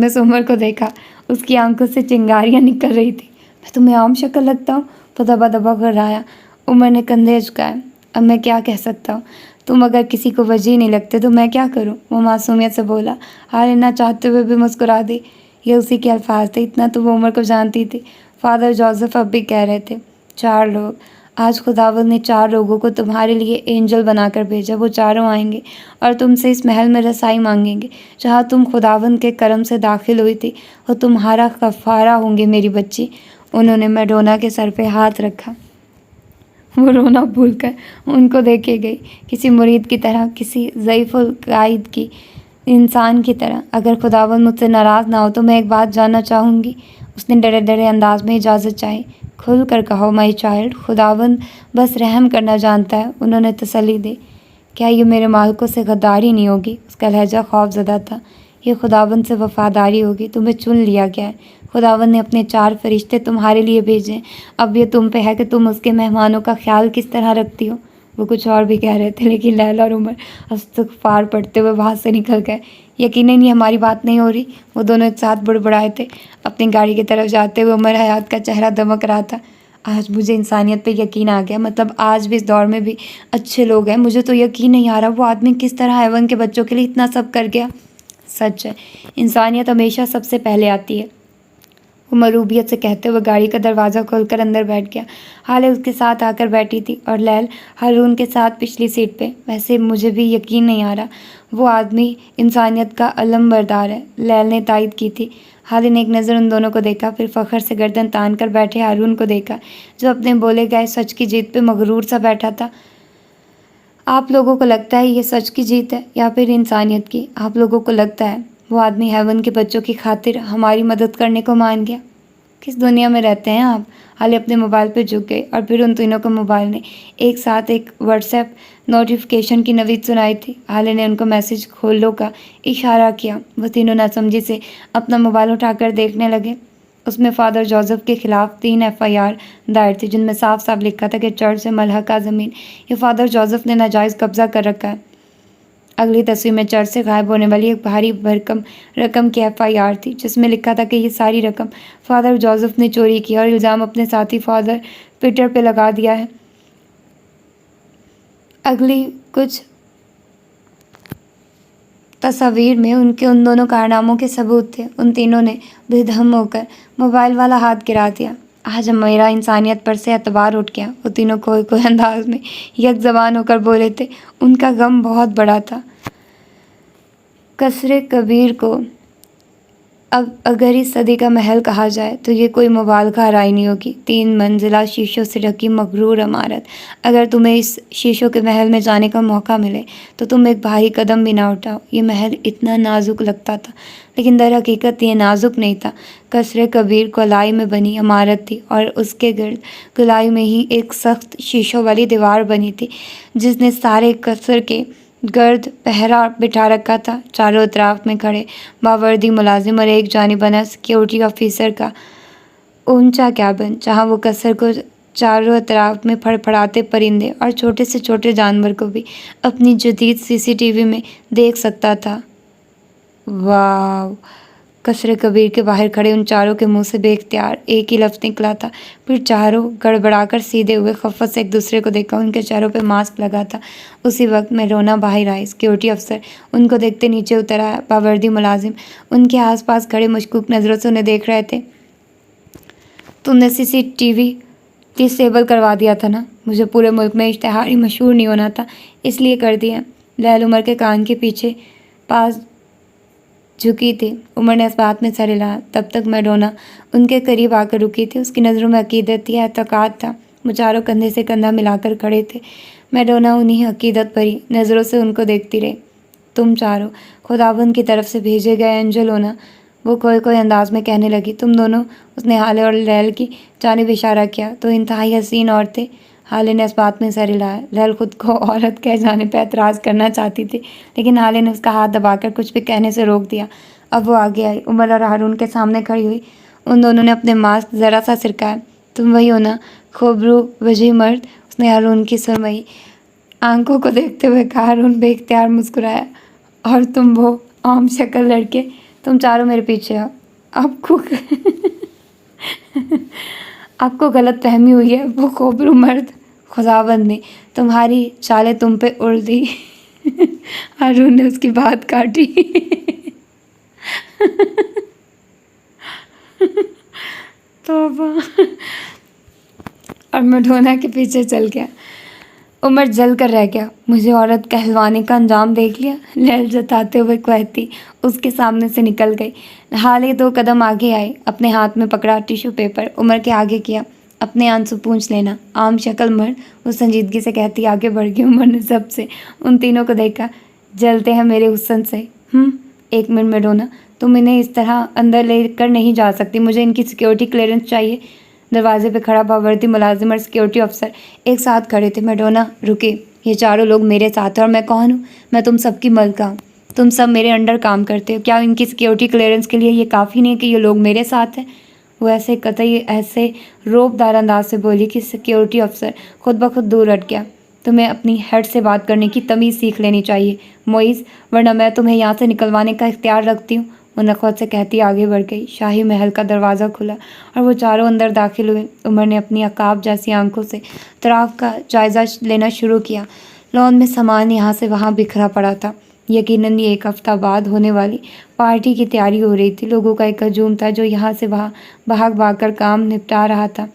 سے عمر کو دیکھا، اس کی آنکھوں سے چنگاریاں نکل رہی تھی۔ میں تمہیں عام شکل لگتا ہوں؟ وہ دبا دبا گھبرایا۔ عمر نے کندھے اچکائے۔ اب میں کیا کہہ سکتا ہوں؟ تم اگر کسی کو وجیح نہیں لگتے تو میں کیا کروں؟ وہ معصومیت سے بولا۔ ہارون نہ چاہتے ہوئے بھی مسکرا دی۔ یہ اسی کے الفاظ تھے، اتنا تو وہ عمر کو جانتی تھی۔ فادر جوزف اب بھی کہہ رہے تھے، 4 لوگ، آج خداوند نے 4 لوگوں کو تمہارے لیے اینجل بنا کر بھیجا۔ وہ چاروں آئیں گے اور تم سے اس محل میں رسائی مانگیں گے جہاں تم خداوند کے کرم سے داخل ہوئی تھی، اور تمہارا کفارہ ہوں گے میری بچی۔ انہوں نے میڈونا کے سر پہ ہاتھ رکھا۔ وہ رونا بھول کر ان کو دیکھے گئی، کسی مرید کی طرح، کسی ضعیف القائد کی انسان کی طرح۔ اگر خداوند مجھ سے ناراض نہ ہو تو میں ایک بات جاننا چاہوں گی۔ اس نے ڈرے ڈرے انداز میں اجازت چاہی۔ کھل کر کہو مائی چائلڈ، خداوند بس رحم کرنا جانتا ہے، انہوں نے تسلی دی۔ کیا یہ میرے مالکوں سے غداری نہیں ہوگی؟ اس کا لہجہ خوف زدہ تھا۔ یہ خداوند سے وفاداری ہوگی، تمہیں چن لیا گیا ہے، خداوند نے اپنے 4 فرشتے تمہارے لیے بھیجے ہیں، اب یہ تم پہ ہے کہ تم اس کے مہمانوں کا خیال کس طرح رکھتی ہو۔ وہ کچھ اور بھی کہہ رہے تھے، لیکن لیلا اور عمر استغفار پڑھتے ہوئے وہاں سے نکل گئے۔ یقیناً یہ ہماری بات نہیں ہو رہی، وہ دونوں ایک ساتھ بڑبڑائے تھے۔ اپنی گاڑی کی طرف جاتے ہوئے عمر حیات کا چہرہ دمک رہا تھا۔ آج مجھے انسانیت پہ یقین آ گیا، مطلب آج بھی اس دور میں بھی اچھے لوگ ہیں۔ مجھے تو یقین نہیں آ رہا وہ آدمی کس طرح ہیون کے بچوں کے لیے اتنا سب کر گیا۔ سچ ہے، انسانیت ہمیشہ سب سے پہلے آتی ہے، وہ مروبیت سے کہتے ہوئے گاڑی کا دروازہ کھول کر اندر بیٹھ گیا۔ حالے اس کے ساتھ آ کر بیٹھی تھی، اور لیل ہارون کے ساتھ پچھلی سیٹ پہ۔ ویسے مجھے بھی یقین نہیں آ رہا وہ آدمی انسانیت کا علم بردار ہے، لیل نے تائید کی تھی۔ حالے نے ایک نظر ان دونوں کو دیکھا، پھر فخر سے گردن تان کر بیٹھے ہارون کو دیکھا، جو اپنے بولے گئے سچ کی جیت پہ مغرور سا بیٹھا تھا۔ آپ لوگوں کو لگتا ہے یہ سچ کی جیت ہے یا پھر انسانیت کی؟ آپ لوگوں کو لگتا ہے وہ آدمی ہیون کے بچوں کی خاطر ہماری مدد کرنے کو مان گیا؟ کس دنیا میں رہتے ہیں آپ؟ حالے اپنے موبائل پہ جھک گئی اور پھر ان تینوں کو موبائل نے ایک ساتھ ایک واٹس ایپ نوٹیفیکیشن کی نوید سنائی تھی۔ حالے نے ان کو میسج کھولو کا اشارہ کیا۔ وہ تینوں ناسمجھی سے اپنا موبائل اٹھا کر دیکھنے لگے۔ اس میں فادر جوزف کے خلاف 3 FIR دائر تھی، جن میں صاف صاف لکھا تھا کہ چرچ سے ملحقہ زمین یہ فادر جوزف نے ناجائز قبضہ کر رکھا ہے۔ اگلی تصویر میں چرچ سے غائب ہونے والی ایک بھاری بھرکم رقم کی FIR تھی، جس میں لکھا تھا کہ یہ ساری رقم فادر جوزف نے چوری کی اور الزام اپنے ساتھی فادر پیٹر پہ لگا دیا ہے۔ اگلی کچھ تصاویر میں ان دونوں کارناموں کے ثبوت تھے۔ ان تینوں نے بے دم ہو کر موبائل والا ہاتھ گرا دیا۔ آج میرا انسانیت پر سے اعتبار اٹھ گیا۔ وہ تینوں کوئی انداز میں یک زبان ہو کر بولے تھے۔ ان کا غم بہت بڑا تھا۔ قصر کبیر کو اب اگر اس صدی کا محل کہا جائے تو یہ کوئی مبالغہ آرائی نہیں ہوگی۔ 3 منزلہ شیشوں سے ڈھکی مغرور عمارت۔ اگر تمہیں اس شیشوں کے محل میں جانے کا موقع ملے تو تم ایک بھاری قدم بھی نہ اٹھاؤ۔ یہ محل اتنا نازک لگتا تھا، لیکن در حقیقت یہ نازک نہیں تھا۔ قصر کبیر گولائی میں بنی عمارت تھی اور اس کے گرد گولائی میں ہی ایک سخت شیشوں والی دیوار بنی تھی، جس نے سارے قصر کے گرد پہرا بٹھا رکھا تھا۔ چاروں اطراف میں کھڑے باوردی ملازم اور ایک جانب بنا سیکیورٹی آفیسر کا اونچا کیبن، جہاں وہ قصر کو چاروں اطراف میں پھڑپھڑاتے پرندے اور چھوٹے سے چھوٹے جانور کو بھی اپنی جدید CCTV میں دیکھ سکتا تھا۔ واو! قصر کبیر کے باہر کھڑے ان چاروں کے منہ سے بے اختیار ایک ہی لفظ نکلا تھا۔ پھر چاروں گڑبڑا کر سیدھے ہوئے خفت سے ایک دوسرے کو دیکھا۔ ان کے چہروں پہ ماسک لگا تھا۔ اسی وقت میں رونا باہر آئی۔ سیکیورٹی افسر ان کو دیکھتے نیچے اتر آیا۔ باوردی ملازم ان کے آس پاس کھڑے مشکوک نظروں سے انہیں دیکھ رہے تھے۔ تم نے CCTV ڈسیبل کروا دیا تھا نا؟ مجھے پورے ملک میں اشتہار ہی مشہور نہیں ہونا تھا، اس لیے کر دیا۔ لہل عمر کے کان کے پیچھے پاس جھکی تھی۔ عمر نے اس بات میں سر ہلایا۔ تب تک میڈونا ان کے قریب آ کر رکی تھی۔ اس کی نظروں میں عقیدت تھی، اعتقاد تھا۔ وہ چاروں کندھے سے کندھا ملا کر کھڑے تھے۔ میڈونا انہیں عقیدت بھری نظروں سے ان کو دیکھتی رہی۔ تم چاروں خداوند کی طرف سے بھیجے گئے اینجل ہو نا؟ وہ کوئی انداز میں کہنے لگی۔ تم دونوں؟ اس نے حالے اور لہل کی جانب اشارہ کیا۔ تو انتہائی حسین عورتیں۔ حالے نے اس بات میں سر ہلایا۔ لہل خود کو عورت کہہ جانے پہ اعتراض کرنا چاہتی تھی، لیکن حالے نے اس کا ہاتھ دبا کر کچھ بھی کہنے سے روک دیا۔ اب وہ آگے آئی، عمر اور ہارون کے سامنے کھڑی ہوئی۔ ان دونوں نے اپنے ماسک ذرا سا سرکائے۔ تم وہی ہو نا، خوبرو وجہ مرد؟ اس نے ہارون کی سرمئی آنکھوں کو دیکھتے ہوئے کہا۔ ہارون بے اختیار مسکرایا۔ اور تم وہ عام شکل لڑکے؟ تم چاروں میرے پیچھے آؤ۔ آپ کو غلط فہمی ہوئی ہے۔ وہ خوبرو مرد خداوند نے تمہاری چالیں تم پہ اڑ دی۔ ہارون نے اس کی بات کاٹی۔ توبہ! اور میڈونا کے پیچھے چل گیا۔ عمر جل کر رہ گیا۔ مجھے عورت کہلوانے کا انجام دیکھ لیا؟ لہل جتاتے ہوئے کہتی اس کے سامنے سے نکل گئی۔ حالے 2 قدم آگے آئے، اپنے ہاتھ میں پکڑا ٹیشو پیپر عمر کے آگے کیا۔ اپنے آنسو پونچھ لینا، عام شکل مرد، وہ سنجیدگی سے کہتی آگے بڑھ گئی۔ عمر نے سب سے ان تینوں کو دیکھا۔ جلتے ہیں میرے حسن سے؟ 1 منٹ میڈونا، تم انہیں اس طرح اندر لے کر نہیں جا سکتی، مجھے ان کی سیکیورٹی کلیئرنس چاہیے۔ دروازے پہ کھڑا باوردی ملازم اور سیکیورٹی افسر ایک ساتھ کھڑے تھے۔ میڈونا رکے۔ یہ چاروں لوگ میرے ساتھ ہیں اور میں کون ہوں؟ میں تم سب کی ملکہ ہوں۔ تم سب میرے انڈر کام کرتے ہو۔ کیا ان کی سیکیورٹی کلیئرنس کے لیے یہ کافی نہیں کہ یہ لوگ میرے ساتھ ہیں؟ وہ ایسے روب دار انداز سے بولی کہ سیکیورٹی افسر خود بخود دور ہٹ گیا۔ تمہیں اپنی ہیڈ سے بات کرنے کی تمیز سیکھ لینی چاہیے موئز، ورنہ میں تمہیں یہاں سے نکلوانے کا اختیار رکھتی ہوں۔ وہ نخوت سے کہتی آگے بڑھ گئی۔ شاہی محل کا دروازہ کھلا اور وہ چاروں اندر داخل ہوئے۔ عمر نے اپنی عقاب جیسی آنکھوں سے طرف کا جائزہ لینا شروع کیا۔ لان میں سامان یہاں سے وہاں بکھرا پڑا تھا۔ یقیناً یہ 1 ہفتہ بعد ہونے والی پارٹی کی تیاری ہو رہی تھی۔ لوگوں کا ایک ہجوم تھا جو یہاں سے وہاں بھاگ کر کام نپٹا رہا تھا۔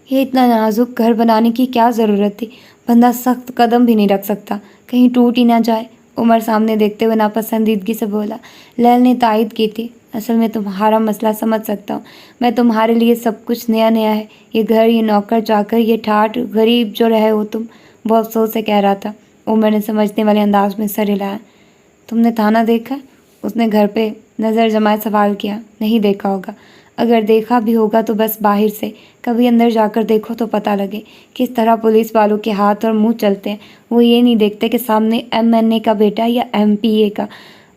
یہ اتنا نازک گھر بنانے کی کیا ضرورت تھی؟ بندہ سخت قدم بھی نہیں رکھ سکتا، کہیں ٹوٹ ہی نہ جائے۔ عمر سامنے دیکھتے ہوئے ناپسندیدگی سے بولا۔ لہل نے تائید کی تھی۔ اصل میں تمہارا مسئلہ سمجھ سکتا ہوں میں، تمہارے لیے سب کچھ نیا نیا ہے، یہ گھر، یہ نوکر چاکر، یہ ٹھاٹھ غریب جو رہے ہو تم، وہ افسوس سے کہہ رہا تھا۔ عمر نے سمجھنے والے انداز میں سر ہلایا۔ تم نے تھانہ دیکھا؟ اس نے گھر پہ نظر جمائے سوال کیا۔ نہیں دیکھا ہوگا، اگر دیکھا بھی ہوگا تو بس باہر سے، کبھی اندر جا کر دیکھو تو پتہ لگے کس طرح پولیس والوں کے ہاتھ اور منہ چلتے ہیں۔ وہ یہ نہیں دیکھتے کہ سامنے MNA کا بیٹا یا MPA کا،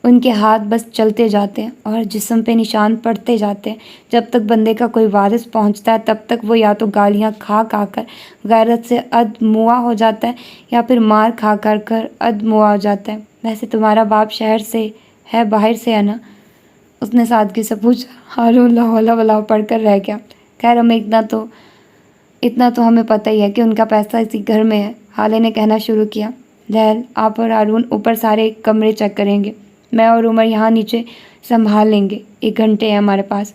ان کے ہاتھ بس چلتے جاتے ہیں اور جسم پہ نشان پڑتے جاتے ہیں۔ جب تک بندے کا کوئی وارث پہنچتا ہے تب تک وہ یا تو گالیاں کھا کر غیرت سے ادموا ہو جاتا ہے یا پھر مار کھا کر ادموا ہو جاتا ہے۔ ویسے تمہارا باپ شہر سے ہے، باہر سے ہے نا؟ اس نے سادگی سے پوچھا۔ ہارون لا حول ولا پڑھ کر رہ گیا۔ خیر ہمیں اتنا تو ہمیں پتہ ہی ہے کہ ان کا پیسہ اسی گھر میں ہے، حالے نے کہنا شروع کیا۔ لہل، آپ اور ہارون اوپر سارے کمرے چیک کریں گے، میں اور عمر یہاں نیچے سنبھال لیں گے، 1 گھنٹے ہے ہمارے پاس۔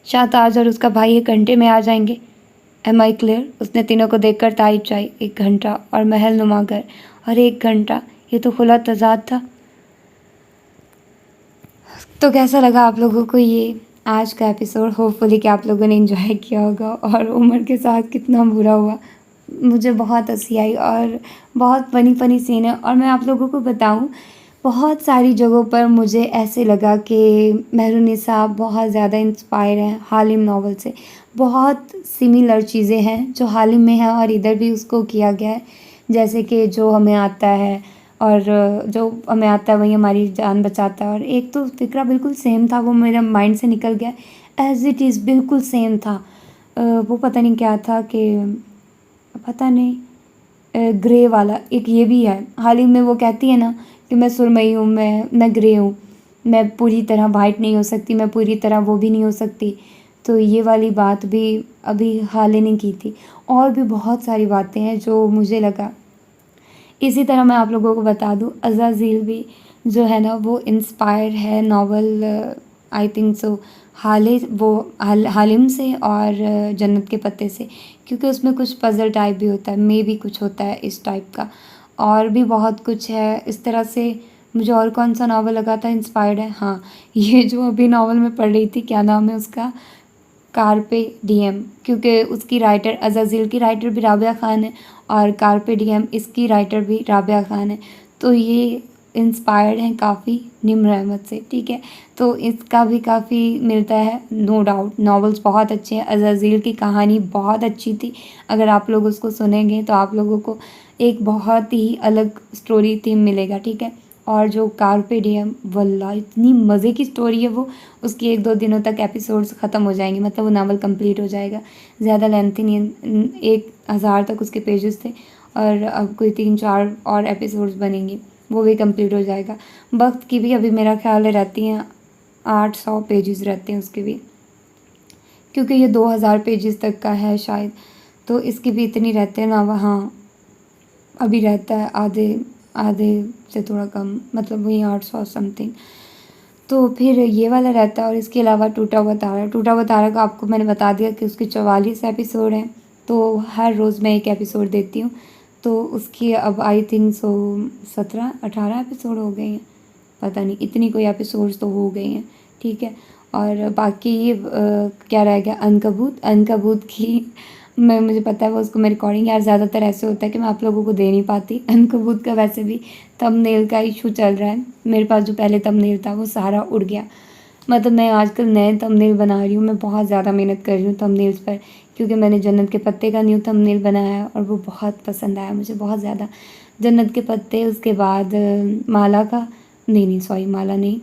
شاہ تاج اور اس کا بھائی 1 گھنٹے میں آ جائیں گے۔ ایم آئی کلیئر؟ اس نے تینوں کو دیکھ کر تائید چاہی۔ 1 گھنٹہ اور محل نما گھر اور 1 گھنٹہ، یہ تو کھلا تضاد تھا۔ تو کیسا لگا آپ لوگوں کو یہ آج کا ایپیسوڈ؟ ہوپ فلی کہ آپ لوگوں نے انجوائے کیا ہوگا۔ اور عمر کے ساتھ کتنا برا ہوا، مجھے بہت ہنسی آئی اور بہت فنی سین ہے۔ اور میں آپ لوگوں کو بتاؤں، بہت ساری جگہوں پر مجھے ایسے لگا کہ مہرالنساء بہت زیادہ انسپائر ہیں حالم ناول سے۔ بہت سملر چیزیں ہیں جو حالم میں ہیں اور ادھر بھی اس کو کیا گیا ہے، جیسے کہ جو ہمیں آتا ہے اور جو ہمیں آتا ہے وہی ہماری جان بچاتا ہے۔ اور ایک تو فکرہ بالکل سیم تھا، وہ میرے مائنڈ سے نکل گیا، ایز اٹ از بالکل سیم تھا۔ وہ پتہ نہیں کیا تھا، کہ پتہ نہیں گرے والا ایک یہ بھی ہے حالم میں۔ وہ کہتی ہے نا کہ میں سرمئی ہوں، میں گرے ہوں، میں پوری طرح وائٹ نہیں ہو سکتی، میں پوری طرح وہ بھی نہیں ہو سکتی۔ تو یہ والی بات بھی ابھی حالے نے کی تھی۔ اور بھی بہت ساری باتیں ہیں جو مجھے لگا۔ اسی طرح میں آپ لوگوں کو بتا دوں، عزازیل بھی جو ہے نا وہ انسپائر ہے ناول آئی تھنک سو حالم سے اور جنت کے پتے سے، کیونکہ اس میں کچھ پزل ٹائپ بھی ہوتا ہے، میں بھی کچھ ہوتا ہے اس ٹائپ کا، اور بھی بہت کچھ ہے اس طرح سے۔ مجھے اور کون سا ناول لگا تھا انسپائرڈ ہے؟ ہاں، یہ جو ابھی ناول میں پڑھ رہی تھی، کیا نام ہے اس کا، کارپے ڈیم، کیونکہ اس کی رائٹر عزازیل کی رائٹر بھی رابعہ خان ہے اور کارپے ڈیم اس کی رائٹر بھی رابعہ خان ہے۔ تو یہ انسپائرڈ ہیں کافی نمر احمد سے، ٹھیک ہے؟ تو اس کا بھی کافی ملتا ہے، نو ڈاؤٹ۔ ناولز بہت اچھے ہیں، عزازیل کی کہانی بہت اچھی تھی، اگر آپ لوگ اس کو سنیں گے تو آپ لوگوں کو ایک بہت ہی الگ سٹوری تھیم ملے گا، ٹھیک ہے؟ اور جو کارپے ڈیم، واللہ اتنی مزے کی سٹوری ہے وہ، اس کی 1-2 دنوں تک ایپیسوڈز ختم ہو جائیں گے، مطلب وہ ناول کمپلیٹ ہو جائے گا، زیادہ لینتھی نہیں، 1000 تک اس کے پیجز تھے اور اب کوئی 3-4 اور ایپیسوڈز بنیں گے، وہ بھی کمپلیٹ ہو جائے گا۔ وقت کی بھی ابھی میرا خیال ہے رہتی ہیں 800 پیجز رہتے ہیں اس کے بھی، کیونکہ یہ 2000 پیجز تک کا ہے شاید، تو اس کی بھی اتنی رہتے ہیں نا، وہاں ابھی رہتا ہے آدھے سے تھوڑا کم، مطلب وہی 800 سم تھنگ۔ تو پھر یہ والا رہتا ہے، اور اس کے علاوہ ٹوٹا ہوا تارا کا آپ کو میں نے بتا دیا کہ اس کے 44 ایپیسوڈ ہیں، تو ہر روز میں ایک ایپیسوڈ دیتی ہوں، تو اس کی اب آئی تھنک سو 17-18 ایپیسوڈ ہو گئے ہیں، پتہ نہیں اتنی کوئی ایپیسوڈز تو ہو گئے ہیں، ٹھیک ہے؟ اور باقی یہ کیا رہ گیا، عنکبوت کی مجھے پتہ ہے وہ اس کو میں ریکارڈنگ، یار زیادہ تر ایسے ہوتا ہے کہ میں آپ لوگوں کو دے نہیں پاتی۔ عنکبوت کا ویسے بھی تمبنیل کا ایشو چل رہا ہے، میرے پاس جو پہلے تمبنیل تھا وہ سارا اڑ گیا، مطلب میں آج کل نئے تمبنیل بنا رہی ہوں، میں بہت زیادہ محنت کر رہی ہوں تمبنیلز پر، کیونکہ میں نے جنت کے پتے کا نیو تمبنیل بنایا ہے اور وہ بہت پسند آیا مجھے، بہت زیادہ۔ جنت کے پتے، اس کے بعد مالا کا، مالا نہیں،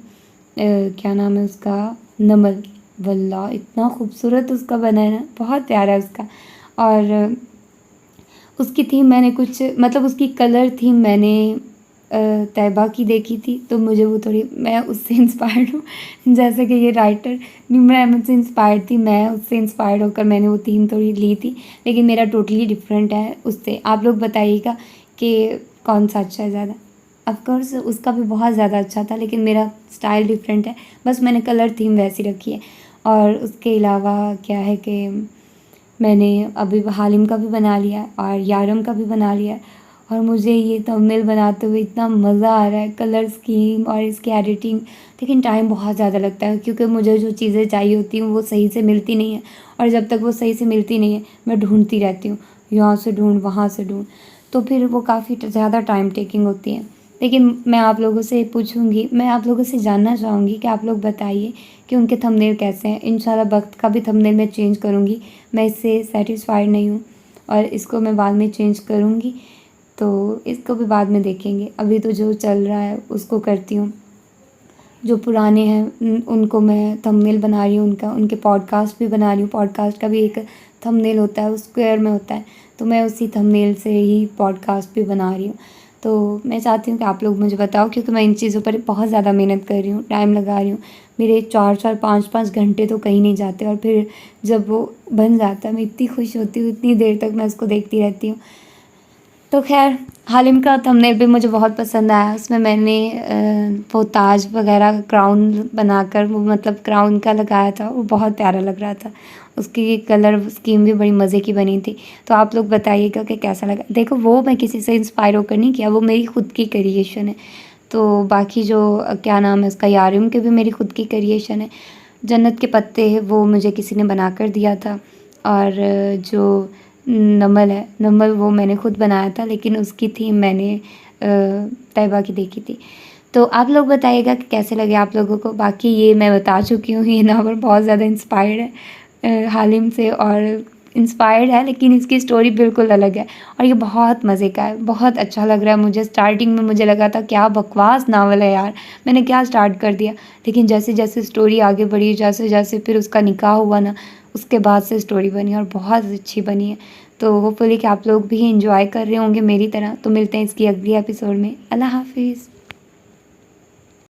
کیا نام ہے اس کا، نمل، واللہ اتنا خوبصورت اس کا بنا ہے نا، بہت پیارا ہے اس کا۔ اور اس کی تھیم میں نے کچھ، مطلب اس کی کلر تھیم میں نے طیبہ کی دیکھی تھی، تو مجھے وہ تھوڑی، میں اس سے انسپائرڈ ہوں، جیسے کہ یہ رائٹر نمر احمد سے انسپائرڈ تھی، میں اس سے انسپائرڈ ہو کر میں نے وہ تھیم تھوڑی لی تھی، لیکن میرا ٹوٹلی ڈفرینٹ ہے اس سے۔ آپ لوگ بتائیے گا کہ کون سا اچھا ہے زیادہ؟ آف کورس اس کا بھی بہت زیادہ اچھا تھا، لیکن میرا اسٹائل ڈفرینٹ ہے، بس میں نے کلر تھیم ویسی رکھی ہے۔ اور اس کے علاوہ کیا ہے کہ میں نے ابھی حالم کا بھی بنا لیا ہے اور یارم کا بھی بنا لیا ہے، اور مجھے یہ تھمبنیل بناتے ہوئے اتنا مزہ آ رہا ہے، کلر اسکیم اور اس کی ایڈیٹنگ، لیکن ٹائم بہت زیادہ لگتا ہے، کیونکہ مجھے جو چیزیں چاہیے ہوتی ہیں وہ صحیح سے ملتی نہیں ہیں، اور جب تک وہ صحیح سے ملتی نہیں ہیں میں ڈھونڈتی رہتی ہوں، یہاں سے ڈھونڈ وہاں سے ڈھونڈ، تو پھر وہ کافی زیادہ ٹائم ٹیکنگ ہوتی ہے۔ لیکن میں آپ لوگوں سے پوچھوں گی، میں آپ لوگوں سے جاننا چاہوں گی کہ آپ لوگ بتائیے کہ ان کے تھمبنیل کیسے ہیں. انشاءاللہ وقت کا بھی تھمبنیل میں چینج کروں گی. میں اس سے سیٹسفائیڈ نہیں ہوں اور اس کو میں بعد میں چینج کروں گی، تو اس کو بھی بعد میں دیکھیں گے. ابھی تو جو چل رہا ہے اس کو کرتی ہوں. جو پرانے ہیں ان کو میں تھمبنیل بنا رہی ہوں، ان کے پوڈ کاسٹ بھی بنا رہی ہوں. پوڈ کاسٹ کا بھی ایک تھمبنیل ہوتا ہے، اسکوائر میں ہوتا ہے، تو میں اسی تھمبنیل سے ہی پوڈ کاسٹ بھی بنا رہی ہوں. تو میں چاہتی ہوں کہ آپ لوگ مجھے بتاؤ، کیونکہ میں ان چیزوں پر بہت زیادہ محنت کر رہی ہوں، ٹائم لگا رہی ہوں. میرے 4 5 گھنٹے تو کہیں نہیں جاتے، اور پھر جب وہ بن جاتا ہے میں اتنی خوش ہوتی ہوں، اتنی دیر تک میں اس کو دیکھتی رہتی ہوں. تو خیر، حالم کا تھمبنیل بھی مجھے بہت پسند آیا. اس میں میں نے وہ تاج وغیرہ کراؤن بنا کر، وہ مطلب کراؤن کا لگایا تھا، وہ بہت پیارا لگ رہا تھا. اس کی کلر اسکیم بھی بڑی مزے کی بنی تھی. تو آپ لوگ بتائیے گا کہ کیسا لگا. دیکھو، وہ میں کسی سے انسپائر ہو کر نہیں کیا، وہ میری خود کی کریشن ہے. تو باقی جو کیا نام ہے اس کا، یاریم کے بھی میری خود کی کریشن ہے. جنت کے پتے وہ مجھے کسی نے بنا کر دیا تھا. اور جو نمل ہے، نمل وہ میں نے خود بنایا تھا، لیکن اس کی تھیم میں نے طیبہ کی دیکھی تھی. تو آپ لوگ بتائیے گا کہ کیسے لگے آپ لوگوں کو. باقی یہ میں بتا چکی ہوں، یہ ناول بہت زیادہ انسپائرڈ ہے حالم سے، اور انسپائرڈ ہے، لیکن اس کی سٹوری بالکل الگ ہے، اور یہ بہت مزے کا ہے. بہت اچھا لگ رہا ہے مجھے. سٹارٹنگ میں مجھے لگا تھا کیا بکواس ناول ہے یار، میں نے کیا سٹارٹ کر دیا. لیکن جیسے جیسے سٹوری آگے بڑھی، جیسے جیسے پھر اس کا نکاح ہوا نا، اس کے بعد سے سٹوری بنی اور بہت اچھی بنی ہے. تو ہوپ فلی کہ آپ لوگ بھی انجوائے کر رہے ہوں گے میری طرح. تو ملتے ہیں اس کی اگلی ایپیسوڈ میں. اللہ حافظ.